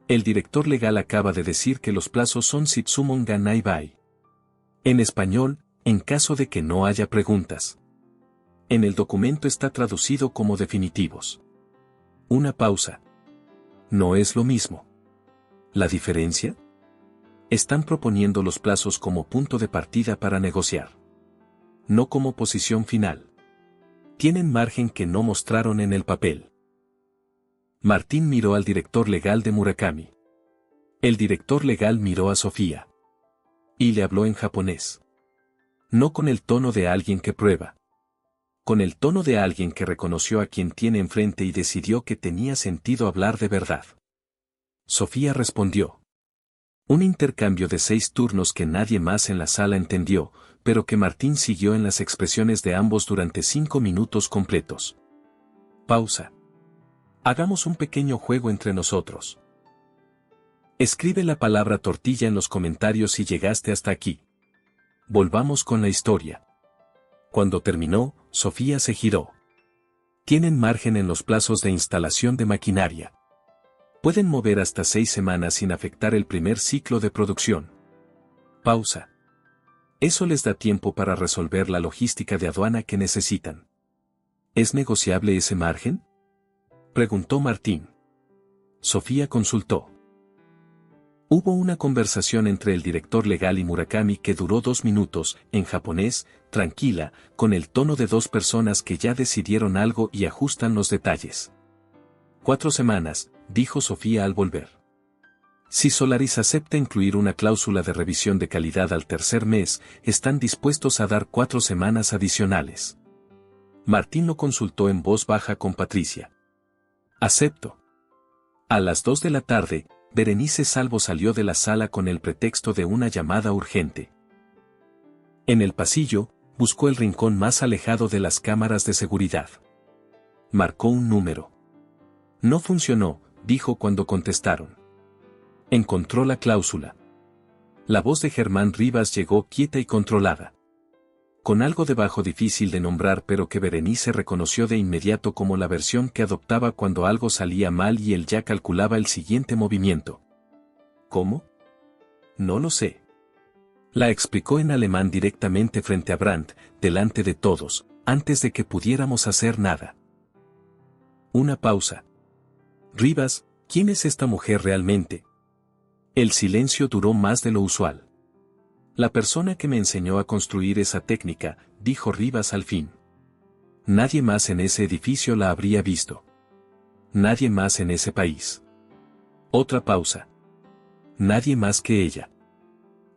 El director legal acaba de decir que los plazos son Shitsumon ga nai bai. En español, en caso de que no haya preguntas. En el documento está traducido como definitivos. Una pausa. ¿No es lo mismo? ¿La diferencia? Están proponiendo los plazos como punto de partida para negociar. No como posición final. Tienen margen que no mostraron en el papel. Martín miró al director legal de Murakami. El director legal miró a Sofía. Y le habló en japonés. No con el tono de alguien que prueba. Con el tono de alguien que reconoció a quien tiene enfrente y decidió que tenía sentido hablar de verdad. Sofía respondió. Un intercambio de 6 turnos que nadie más en la sala entendió, pero que Martín siguió en las expresiones de ambos durante 5 minutos completos. Pausa. Hagamos un pequeño juego entre nosotros. Escribe la palabra tortilla en los comentarios si llegaste hasta aquí. Volvamos con la historia. Cuando terminó, Sofía se giró. Tienen margen en los plazos de instalación de maquinaria. Pueden mover hasta 6 semanas sin afectar el primer ciclo de producción. Pausa. Eso les da tiempo para resolver la logística de aduana que necesitan. ¿Es negociable ese margen?, preguntó Martín. Sofía consultó. Hubo una conversación entre el director legal y Murakami que duró 2 minutos, en japonés, tranquila, con el tono de 2 personas que ya decidieron algo y ajustan los detalles. 4 semanas, dijo Sofía al volver. Si Solaris acepta incluir una cláusula de revisión de calidad al tercer mes, están dispuestos a dar 4 semanas adicionales. Martín lo consultó en voz baja con Patricia. Acepto. A las 2 de la tarde, Berenice Salvo salió de la sala con el pretexto de una llamada urgente. En el pasillo, buscó el rincón más alejado de las cámaras de seguridad. Marcó un número. No funcionó, dijo cuando contestaron. Encontró la cláusula. La voz de Germán Rivas llegó quieta y controlada. Con algo debajo difícil de nombrar pero que Berenice reconoció de inmediato como la versión que adoptaba cuando algo salía mal y él ya calculaba el siguiente movimiento. ¿Cómo? No lo sé. La explicó en alemán directamente frente a Brandt, delante de todos, antes de que pudiéramos hacer nada. Una pausa. Rivas, ¿quién es esta mujer realmente? El silencio duró más de lo usual. La persona que me enseñó a construir esa técnica, dijo Rivas al fin. Nadie más en ese edificio la habría visto. Nadie más en ese país. Otra pausa. Nadie más que ella.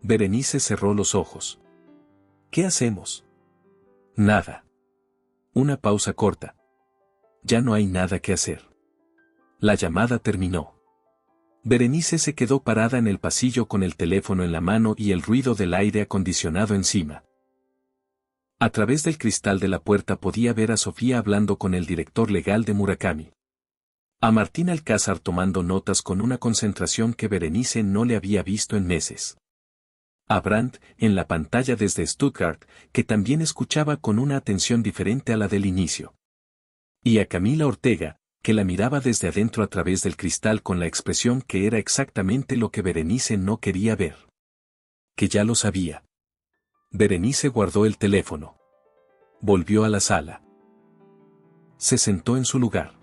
Berenice cerró los ojos. ¿Qué hacemos? Nada. Una pausa corta. Ya no hay nada que hacer. La llamada terminó. Berenice se quedó parada en el pasillo con el teléfono en la mano y el ruido del aire acondicionado encima. A través del cristal de la puerta podía ver a Sofía hablando con el director legal de Murakami. A Martín Alcázar tomando notas con una concentración que Berenice no le había visto en meses. A Brandt, en la pantalla desde Stuttgart, que también escuchaba con una atención diferente a la del inicio. Y a Camila Ortega, que la miraba desde adentro a través del cristal con la expresión que era exactamente lo que Berenice no quería ver. Que ya lo sabía. Berenice guardó el teléfono. Volvió a la sala. Se sentó en su lugar.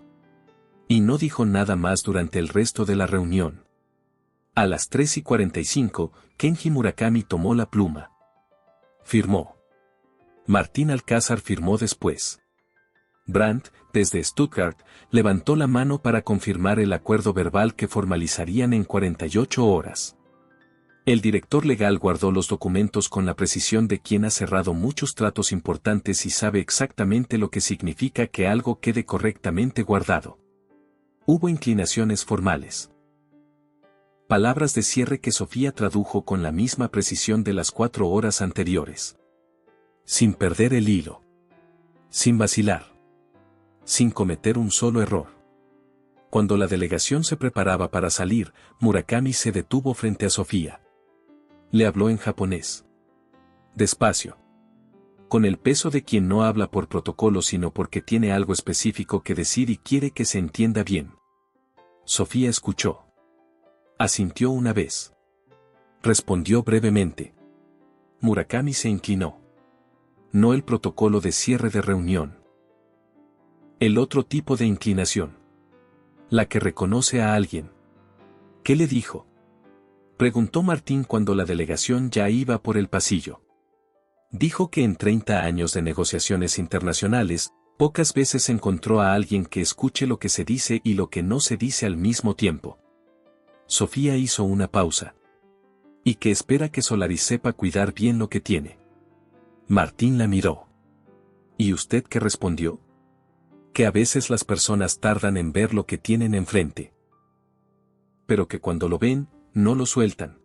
Y no dijo nada más durante el resto de la reunión. A las 3:45, Kenji Murakami tomó la pluma. Firmó. Martín Alcázar firmó después. Brandt, desde Stuttgart, levantó la mano para confirmar el acuerdo verbal que formalizarían en 48 horas. El director legal guardó los documentos con la precisión de quien ha cerrado muchos tratos importantes y sabe exactamente lo que significa que algo quede correctamente guardado. Hubo inclinaciones formales. Palabras de cierre que Sofía tradujo con la misma precisión de las 4 horas anteriores. Sin perder el hilo. Sin vacilar. Sin cometer un solo error. Cuando la delegación se preparaba para salir, Murakami se detuvo frente a Sofía. Le habló en japonés. Despacio. Con el peso de quien no habla por protocolo sino porque tiene algo específico que decir y quiere que se entienda bien. Sofía escuchó. Asintió una vez. Respondió brevemente. Murakami se inclinó. No el protocolo de cierre de reunión. El otro tipo de inclinación. La que reconoce a alguien. ¿Qué le dijo? Preguntó Martín cuando la delegación ya iba por el pasillo. Dijo que en 30 años de negociaciones internacionales, pocas veces encontró a alguien que escuche lo que se dice y lo que no se dice al mismo tiempo. Sofía hizo una pausa. Y que espera que Solaris sepa cuidar bien lo que tiene. Martín la miró. ¿Y usted qué respondió? Que a veces las personas tardan en ver lo que tienen enfrente. Pero que cuando lo ven, no lo sueltan.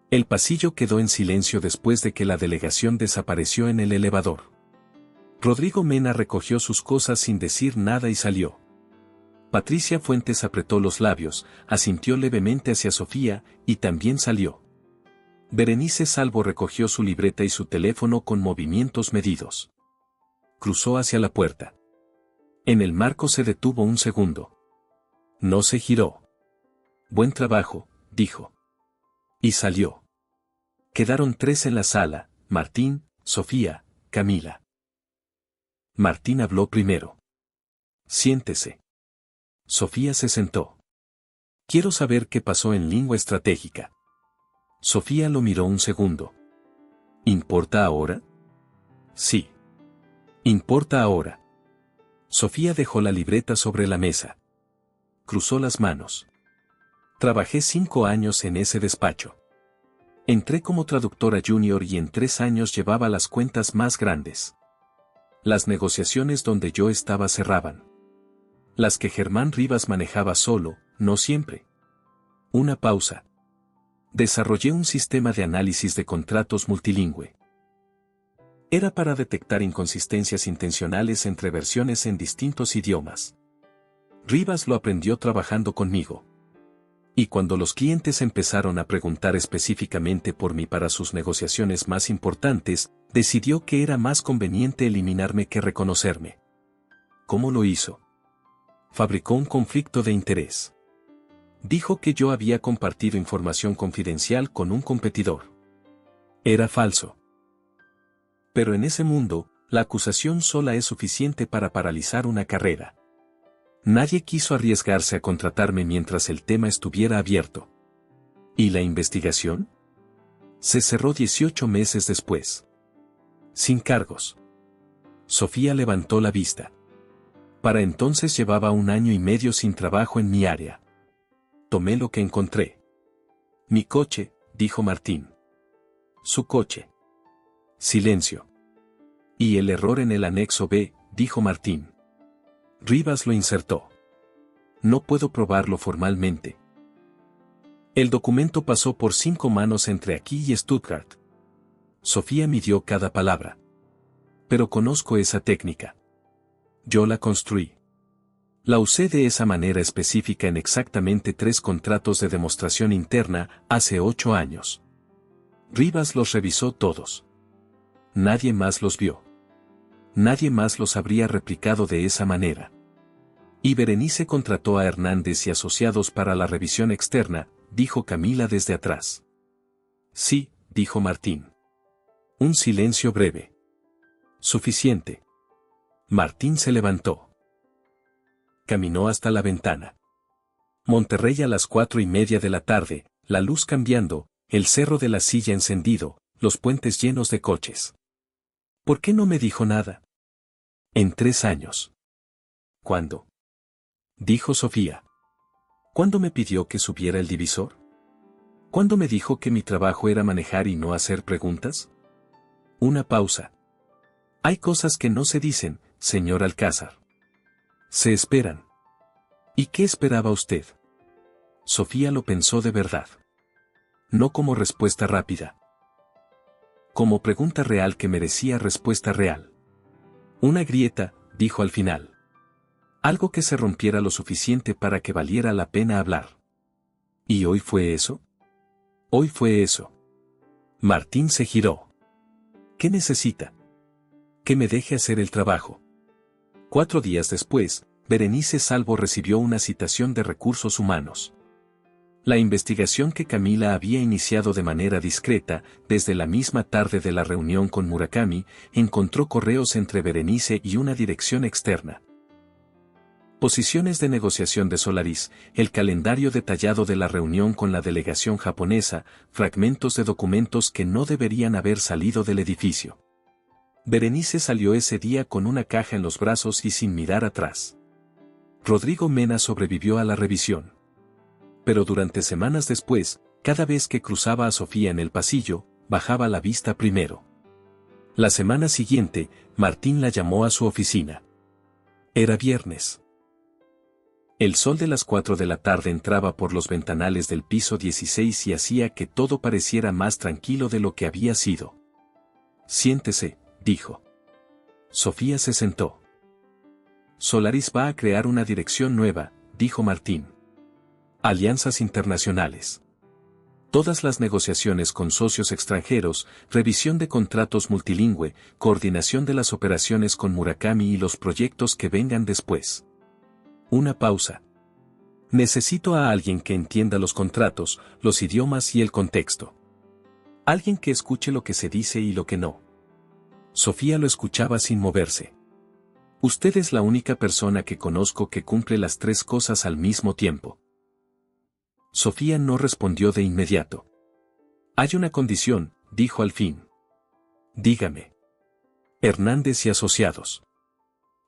El pasillo quedó en silencio después de que la delegación desapareció en el elevador. Rodrigo Mena recogió sus cosas sin decir nada y salió. Patricia Fuentes apretó los labios, asintió levemente hacia Sofía, y también salió. Berenice Salvo recogió su libreta y su teléfono con movimientos medidos. Cruzó hacia la puerta. En el marco se detuvo un segundo. No se giró. Buen trabajo, dijo. Y salió. Quedaron 3 en la sala, Martín, Sofía, Camila. Martín habló primero. Siéntese. Sofía se sentó. Quiero saber qué pasó en lengua estratégica. Sofía lo miró un segundo. ¿Importa ahora? Sí. Importa ahora. Sofía dejó la libreta sobre la mesa. Cruzó las manos. Trabajé 5 años en ese despacho. Entré como traductora junior y en 3 años llevaba las cuentas más grandes. Las negociaciones donde yo estaba cerraban. Las que Germán Rivas manejaba solo, no siempre. Una pausa. Desarrollé un sistema de análisis de contratos multilingüe. Era para detectar inconsistencias intencionales entre versiones en distintos idiomas. Rivas lo aprendió trabajando conmigo. Y cuando los clientes empezaron a preguntar específicamente por mí para sus negociaciones más importantes, decidió que era más conveniente eliminarme que reconocerme. ¿Cómo lo hizo? Fabricó un conflicto de interés. Dijo que yo había compartido información confidencial con un competidor. Era falso. Pero en ese mundo, la acusación sola es suficiente para paralizar una carrera. Nadie quiso arriesgarse a contratarme mientras el tema estuviera abierto. ¿Y la investigación? Se cerró 18 meses después. Sin cargos. Sofía levantó la vista. Para entonces llevaba 1 año y medio sin trabajo en mi área. Tomé lo que encontré. Mi coche, dijo Martín. Su coche. Silencio. Y el error en el anexo B, dijo Martín. Rivas lo insertó. No puedo probarlo formalmente. El documento pasó por 5 manos entre aquí y Stuttgart. Sofía midió cada palabra. Pero conozco esa técnica. Yo la construí. La usé de esa manera específica en exactamente 3 contratos de demostración interna hace 8 años. Rivas los revisó todos. Nadie más los vio. Nadie más los habría replicado de esa manera. Y Berenice contrató a Hernández y Asociados para la revisión externa, dijo Camila desde atrás. Sí, dijo Martín. Un silencio breve. Suficiente. Martín se levantó. Caminó hasta la ventana. Monterrey a las 4:30 de la tarde, la luz cambiando, el cerro de la Silla encendido, los puentes llenos de coches. ¿Por qué no me dijo nada? En 3 años. ¿Cuándo? Dijo Sofía. ¿Cuándo me pidió que subiera el divisor? ¿Cuándo me dijo que mi trabajo era manejar y no hacer preguntas? Una pausa. Hay cosas que no se dicen, señor Alcázar. Se esperan. ¿Y qué esperaba usted? Sofía lo pensó de verdad. No como respuesta rápida. Como pregunta real que merecía respuesta real. Una grieta, dijo al final. Algo que se rompiera lo suficiente para que valiera la pena hablar. ¿Y hoy fue eso? Hoy fue eso. Martín se giró. ¿Qué necesita? Que me deje hacer el trabajo. 4 días después, Berenice Salvo recibió una citación de recursos humanos. La investigación que Camila había iniciado de manera discreta, desde la misma tarde de la reunión con Murakami, encontró correos entre Berenice y una dirección externa. Posiciones de negociación de Solaris, el calendario detallado de la reunión con la delegación japonesa, fragmentos de documentos que no deberían haber salido del edificio. Berenice salió ese día con una caja en los brazos y sin mirar atrás. Rodrigo Mena sobrevivió a la revisión. Pero durante semanas después, cada vez que cruzaba a Sofía en el pasillo, bajaba la vista primero. La semana siguiente, Martín la llamó a su oficina. Era viernes. El sol de las 4 de la tarde entraba por los ventanales del piso 16 y hacía que todo pareciera más tranquilo de lo que había sido. Siéntese, dijo. Sofía se sentó. Solaris va a crear una dirección nueva, dijo Martín. Alianzas internacionales. Todas las negociaciones con socios extranjeros, revisión de contratos multilingüe, coordinación de las operaciones con Murakami y los proyectos que vengan después. Una pausa. Necesito a alguien que entienda los contratos, los idiomas y el contexto. Alguien que escuche lo que se dice y lo que no. Sofía lo escuchaba sin moverse. Usted es la única persona que conozco que cumple las 3 cosas al mismo tiempo. Sofía no respondió de inmediato. Hay una condición, dijo al fin. Dígame. Hernández y Asociados.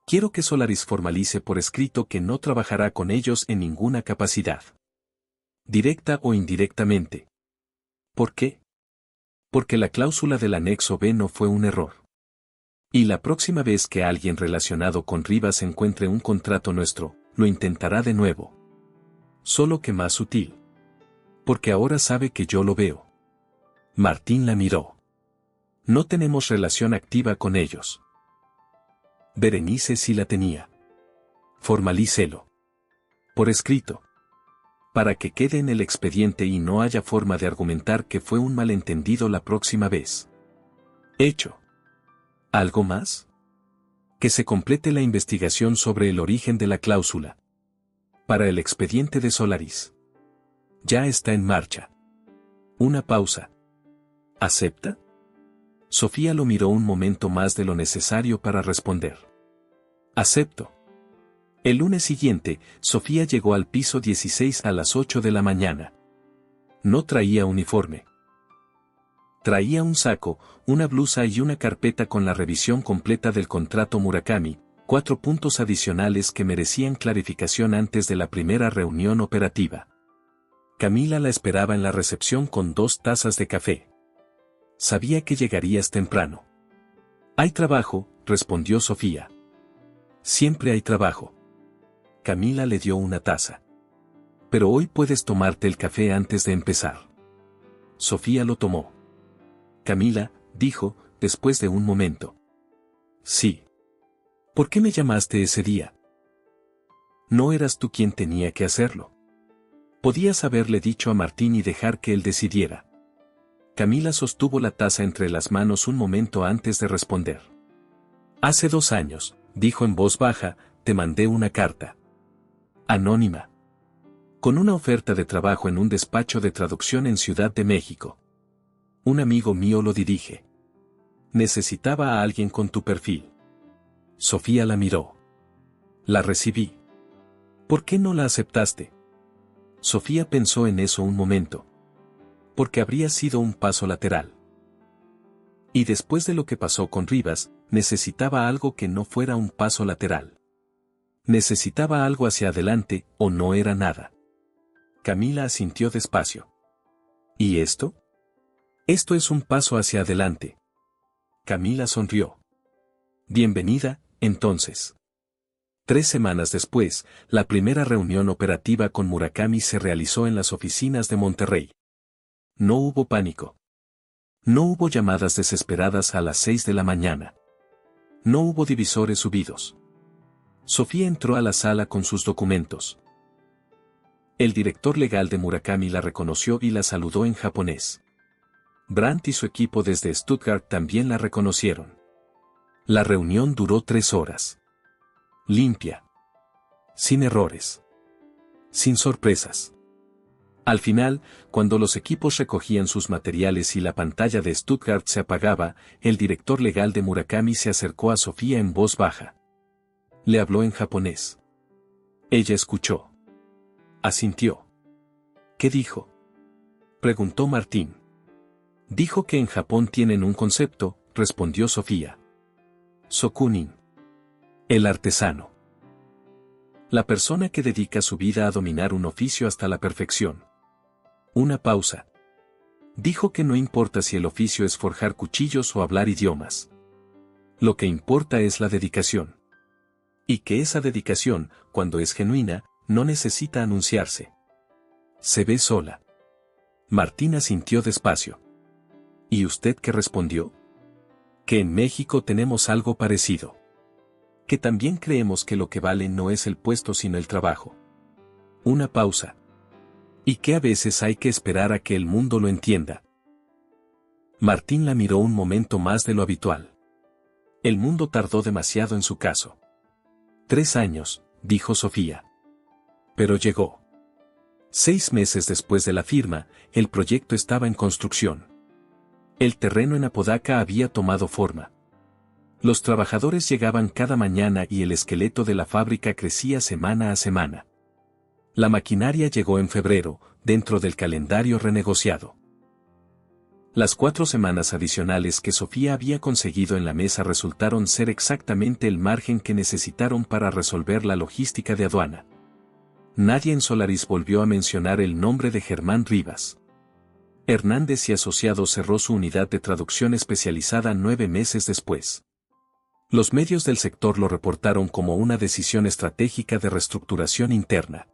Quiero que Solaris formalice por escrito que no trabajará con ellos en ninguna capacidad. Directa o indirectamente. ¿Por qué? Porque la cláusula del anexo B no fue un error. Y la próxima vez que alguien relacionado con Rivas encuentre un contrato nuestro, lo intentará de nuevo. Solo que más sutil. Porque ahora sabe que yo lo veo. Martín la miró. No tenemos relación activa con ellos. Berenice sí la tenía. Formalícelo. Por escrito. Para que quede en el expediente y no haya forma de argumentar que fue un malentendido la próxima vez. Hecho. ¿Algo más? Que se complete la investigación sobre el origen de la cláusula. Para el expediente de Solaris. Ya está en marcha. Una pausa. ¿Acepta? Sofía lo miró un momento más de lo necesario para responder. Acepto. El lunes siguiente, Sofía llegó al piso 16 a las 8 de la mañana. No traía uniforme. Traía un saco, una blusa y una carpeta con la revisión completa del contrato Murakami, 4 puntos adicionales que merecían clarificación antes de la primera reunión operativa. Camila la esperaba en la recepción con 2 tazas de café. Sabía que llegarías temprano. Hay trabajo, respondió Sofía. Siempre hay trabajo. Camila le dio una taza. Pero hoy puedes tomarte el café antes de empezar. Sofía lo tomó. Camila, dijo, después de un momento. Sí. ¿Por qué me llamaste ese día? No eras tú quien tenía que hacerlo. Podías haberle dicho a Martín y dejar que él decidiera. Camila sostuvo la taza entre las manos un momento antes de responder. Hace 2 años, dijo en voz baja, te mandé una carta. Anónima. Con una oferta de trabajo en un despacho de traducción en Ciudad de México. Un amigo mío lo dirige. Necesitaba a alguien con tu perfil. Sofía la miró. La recibí. ¿Por qué no la aceptaste? Sofía pensó en eso un momento. Porque habría sido un paso lateral. Y después de lo que pasó con Rivas, necesitaba algo que no fuera un paso lateral. Necesitaba algo hacia adelante, o no era nada. Camila asintió despacio. ¿Y esto? Esto es un paso hacia adelante. Camila sonrió. Bienvenida, entonces. 3 semanas después, la primera reunión operativa con Murakami se realizó en las oficinas de Monterrey. No hubo pánico. No hubo llamadas desesperadas a las 6 de la mañana. No hubo divisores subidos. Sofía entró a la sala con sus documentos. El director legal de Murakami la reconoció y la saludó en japonés. Brandt y su equipo desde Stuttgart también la reconocieron. La reunión duró 3 horas. Limpia. Sin errores. Sin sorpresas. Al final, cuando los equipos recogían sus materiales y la pantalla de Stuttgart se apagaba, el director legal de Murakami se acercó a Sofía en voz baja. Le habló en japonés. Ella escuchó. Asintió. ¿Qué dijo? Preguntó Martín. Dijo que en Japón tienen un concepto, respondió Sofía. Sokunin. El artesano. La persona que dedica su vida a dominar un oficio hasta la perfección. Una pausa. Dijo que no importa si el oficio es forjar cuchillos o hablar idiomas. Lo que importa es la dedicación. Y que esa dedicación, cuando es genuina, no necesita anunciarse. Se ve sola. Martina sintió despacio. ¿Y usted qué respondió? Que en México tenemos algo parecido. Que también creemos que lo que vale no es el puesto sino el trabajo. Una pausa. Y que a veces hay que esperar a que el mundo lo entienda. Martín la miró un momento más de lo habitual. El mundo tardó demasiado en su caso. 3 años, dijo Sofía. Pero llegó. 6 meses después de la firma, el proyecto estaba en construcción. El terreno en Apodaca había tomado forma. Los trabajadores llegaban cada mañana y el esqueleto de la fábrica crecía semana a semana. La maquinaria llegó en febrero, dentro del calendario renegociado. Las 4 semanas adicionales que Sofía había conseguido en la mesa resultaron ser exactamente el margen que necesitaron para resolver la logística de aduana. Nadie en Solaris volvió a mencionar el nombre de Germán Rivas. Hernández y Asociados cerró su unidad de traducción especializada 9 meses después. Los medios del sector lo reportaron como una decisión estratégica de reestructuración interna.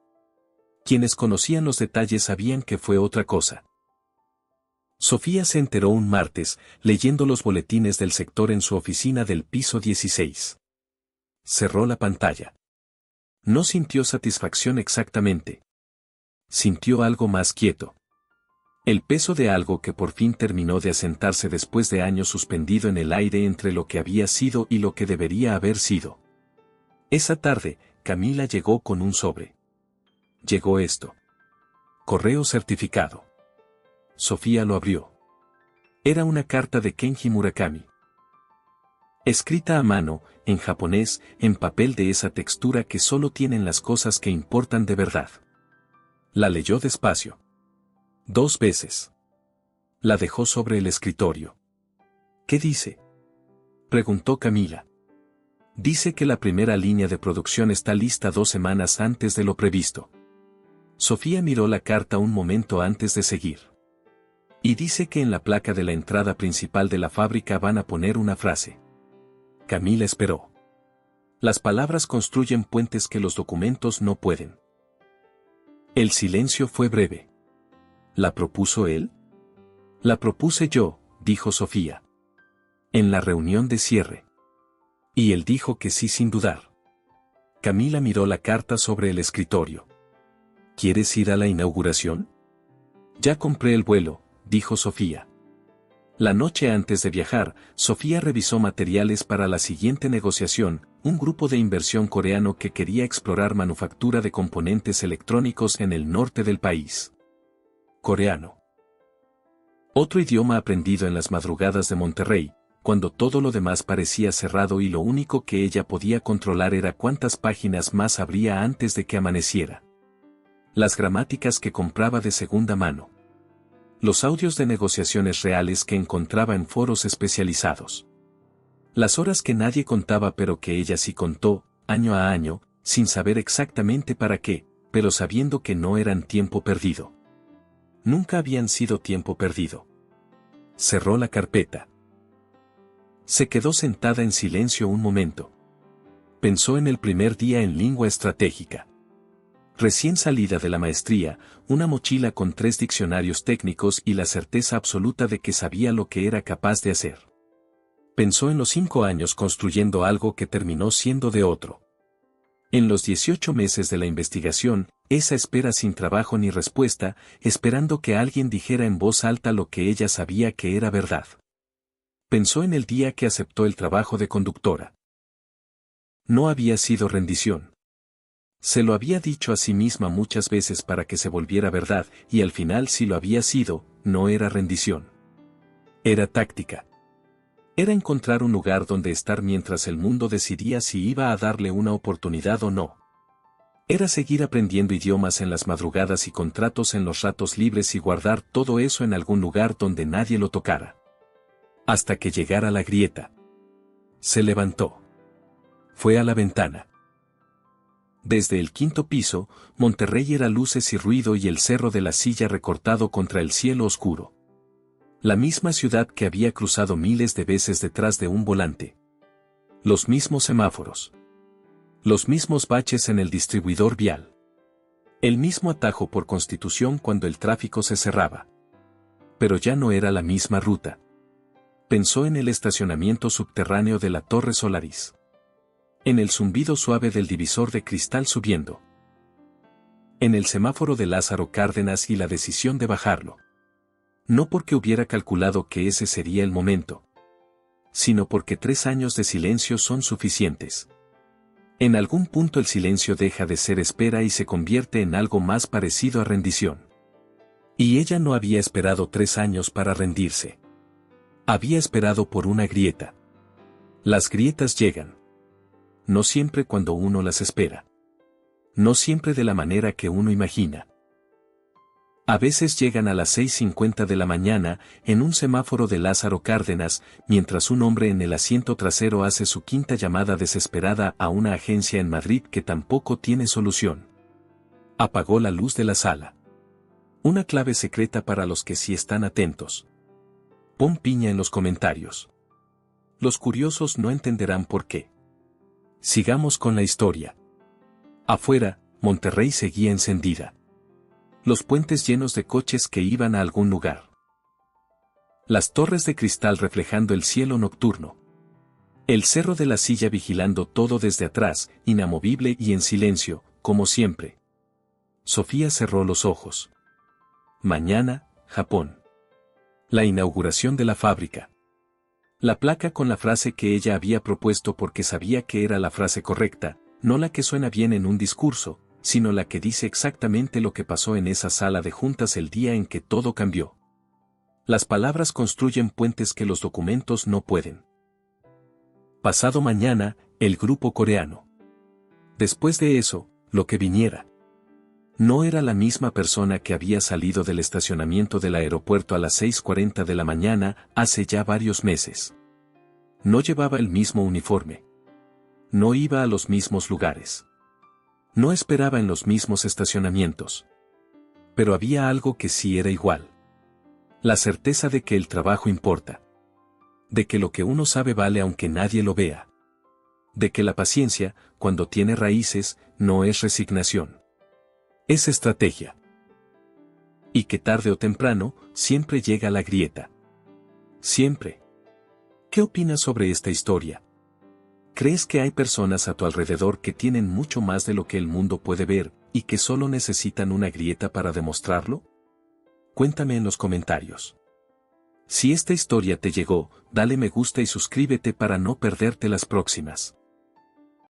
Quienes conocían los detalles sabían que fue otra cosa. Sofía se enteró un martes, leyendo los boletines del sector en su oficina del piso 16. Cerró la pantalla. No sintió satisfacción exactamente. Sintió algo más quieto. El peso de algo que por fin terminó de asentarse después de años suspendido en el aire entre lo que había sido y lo que debería haber sido. Esa tarde, Camila llegó con un sobre. Llegó esto. Correo certificado. Sofía lo abrió. Era una carta de Kenji Murakami. Escrita a mano, en japonés, en papel de esa textura que solo tienen las cosas que importan de verdad. La leyó despacio. 2 veces. La dejó sobre el escritorio. ¿Qué dice?, preguntó Camila. Dice que la primera línea de producción está lista 2 semanas antes de lo previsto. Sofía miró la carta un momento antes de seguir. Y dice que en la placa de la entrada principal de la fábrica van a poner una frase. Camila esperó. Las palabras construyen puentes que los documentos no pueden. El silencio fue breve. ¿La propuso él? La propuse yo, dijo Sofía. En la reunión de cierre. Y él dijo que sí sin dudar. Camila miró la carta sobre el escritorio. ¿Quieres ir a la inauguración? Ya compré el vuelo, dijo Sofía. La noche antes de viajar, Sofía revisó materiales para la siguiente negociación, un grupo de inversión coreano que quería explorar manufactura de componentes electrónicos en el norte del país. Coreano. Otro idioma aprendido en las madrugadas de Monterrey, cuando todo lo demás parecía cerrado y lo único que ella podía controlar era cuántas páginas más habría antes de que amaneciera. Las gramáticas que compraba de segunda mano. Los audios de negociaciones reales que encontraba en foros especializados. Las horas que nadie contaba pero que ella sí contó, año a año, sin saber exactamente para qué, pero sabiendo que no eran tiempo perdido. Nunca habían sido tiempo perdido. Cerró la carpeta. Se quedó sentada en silencio un momento. Pensó en el primer día en lengua estratégica. Recién salida de la maestría, una mochila con 3 diccionarios técnicos y la certeza absoluta de que sabía lo que era capaz de hacer. Pensó en los 5 años construyendo algo que terminó siendo de otro. En los 18 meses de la investigación, esa espera sin trabajo ni respuesta, esperando que alguien dijera en voz alta lo que ella sabía que era verdad. Pensó en el día que aceptó el trabajo de conductora. No había sido rendición. Se lo había dicho a sí misma muchas veces para que se volviera verdad, y al final si lo había sido, no era rendición. Era táctica. Era encontrar un lugar donde estar mientras el mundo decidía si iba a darle una oportunidad o no. Era seguir aprendiendo idiomas en las madrugadas y contratos en los ratos libres y guardar todo eso en algún lugar donde nadie lo tocara. Hasta que llegara la grieta. Se levantó. Fue a la ventana. Desde el 5º piso, Monterrey era luces y ruido y el cerro de la Silla recortado contra el cielo oscuro. La misma ciudad que había cruzado miles de veces detrás de un volante. Los mismos semáforos. Los mismos baches en el distribuidor vial. El mismo atajo por Constitución cuando el tráfico se cerraba. Pero ya no era la misma ruta. Pensó en el estacionamiento subterráneo de la Torre Solaris. En el zumbido suave del divisor de cristal subiendo. En el semáforo de Lázaro Cárdenas y la decisión de bajarlo. No porque hubiera calculado que ese sería el momento. Sino porque 3 años de silencio son suficientes. En algún punto el silencio deja de ser espera y se convierte en algo más parecido a rendición. Y ella no había esperado 3 años para rendirse. Había esperado por una grieta. Las grietas llegan. No siempre cuando uno las espera. No siempre de la manera que uno imagina. A veces llegan a las 6:50 de la mañana, en un semáforo de Lázaro Cárdenas, mientras un hombre en el asiento trasero hace su 5ª llamada desesperada a una agencia en Madrid que tampoco tiene solución. Apagó la luz de la sala. Una clave secreta para los que sí están atentos. Pon piña en los comentarios. Los curiosos no entenderán por qué. Sigamos con la historia. Afuera, Monterrey seguía encendida. Los puentes llenos de coches que iban a algún lugar. Las torres de cristal reflejando el cielo nocturno. El cerro de la Silla vigilando todo desde atrás, inamovible y en silencio, como siempre. Sofía cerró los ojos. Mañana, Japón. La inauguración de la fábrica. La placa con la frase que ella había propuesto porque sabía que era la frase correcta, no la que suena bien en un discurso, sino la que dice exactamente lo que pasó en esa sala de juntas el día en que todo cambió. Las palabras construyen puentes que los documentos no pueden. Pasado mañana, el grupo coreano. Después de eso, lo que viniera. No era la misma persona que había salido del estacionamiento del aeropuerto a las 6:40 de la mañana hace ya varios meses. No llevaba el mismo uniforme. No iba a los mismos lugares. No esperaba en los mismos estacionamientos. Pero había algo que sí era igual. La certeza de que el trabajo importa. De que lo que uno sabe vale aunque nadie lo vea. De que la paciencia, cuando tiene raíces, no es resignación. Es estrategia. Y que tarde o temprano, siempre llega la grieta. Siempre. ¿Qué opinas sobre esta historia? ¿Crees que hay personas a tu alrededor que tienen mucho más de lo que el mundo puede ver, y que solo necesitan una grieta para demostrarlo? Cuéntame en los comentarios. Si esta historia te llegó, dale me gusta y suscríbete para no perderte las próximas.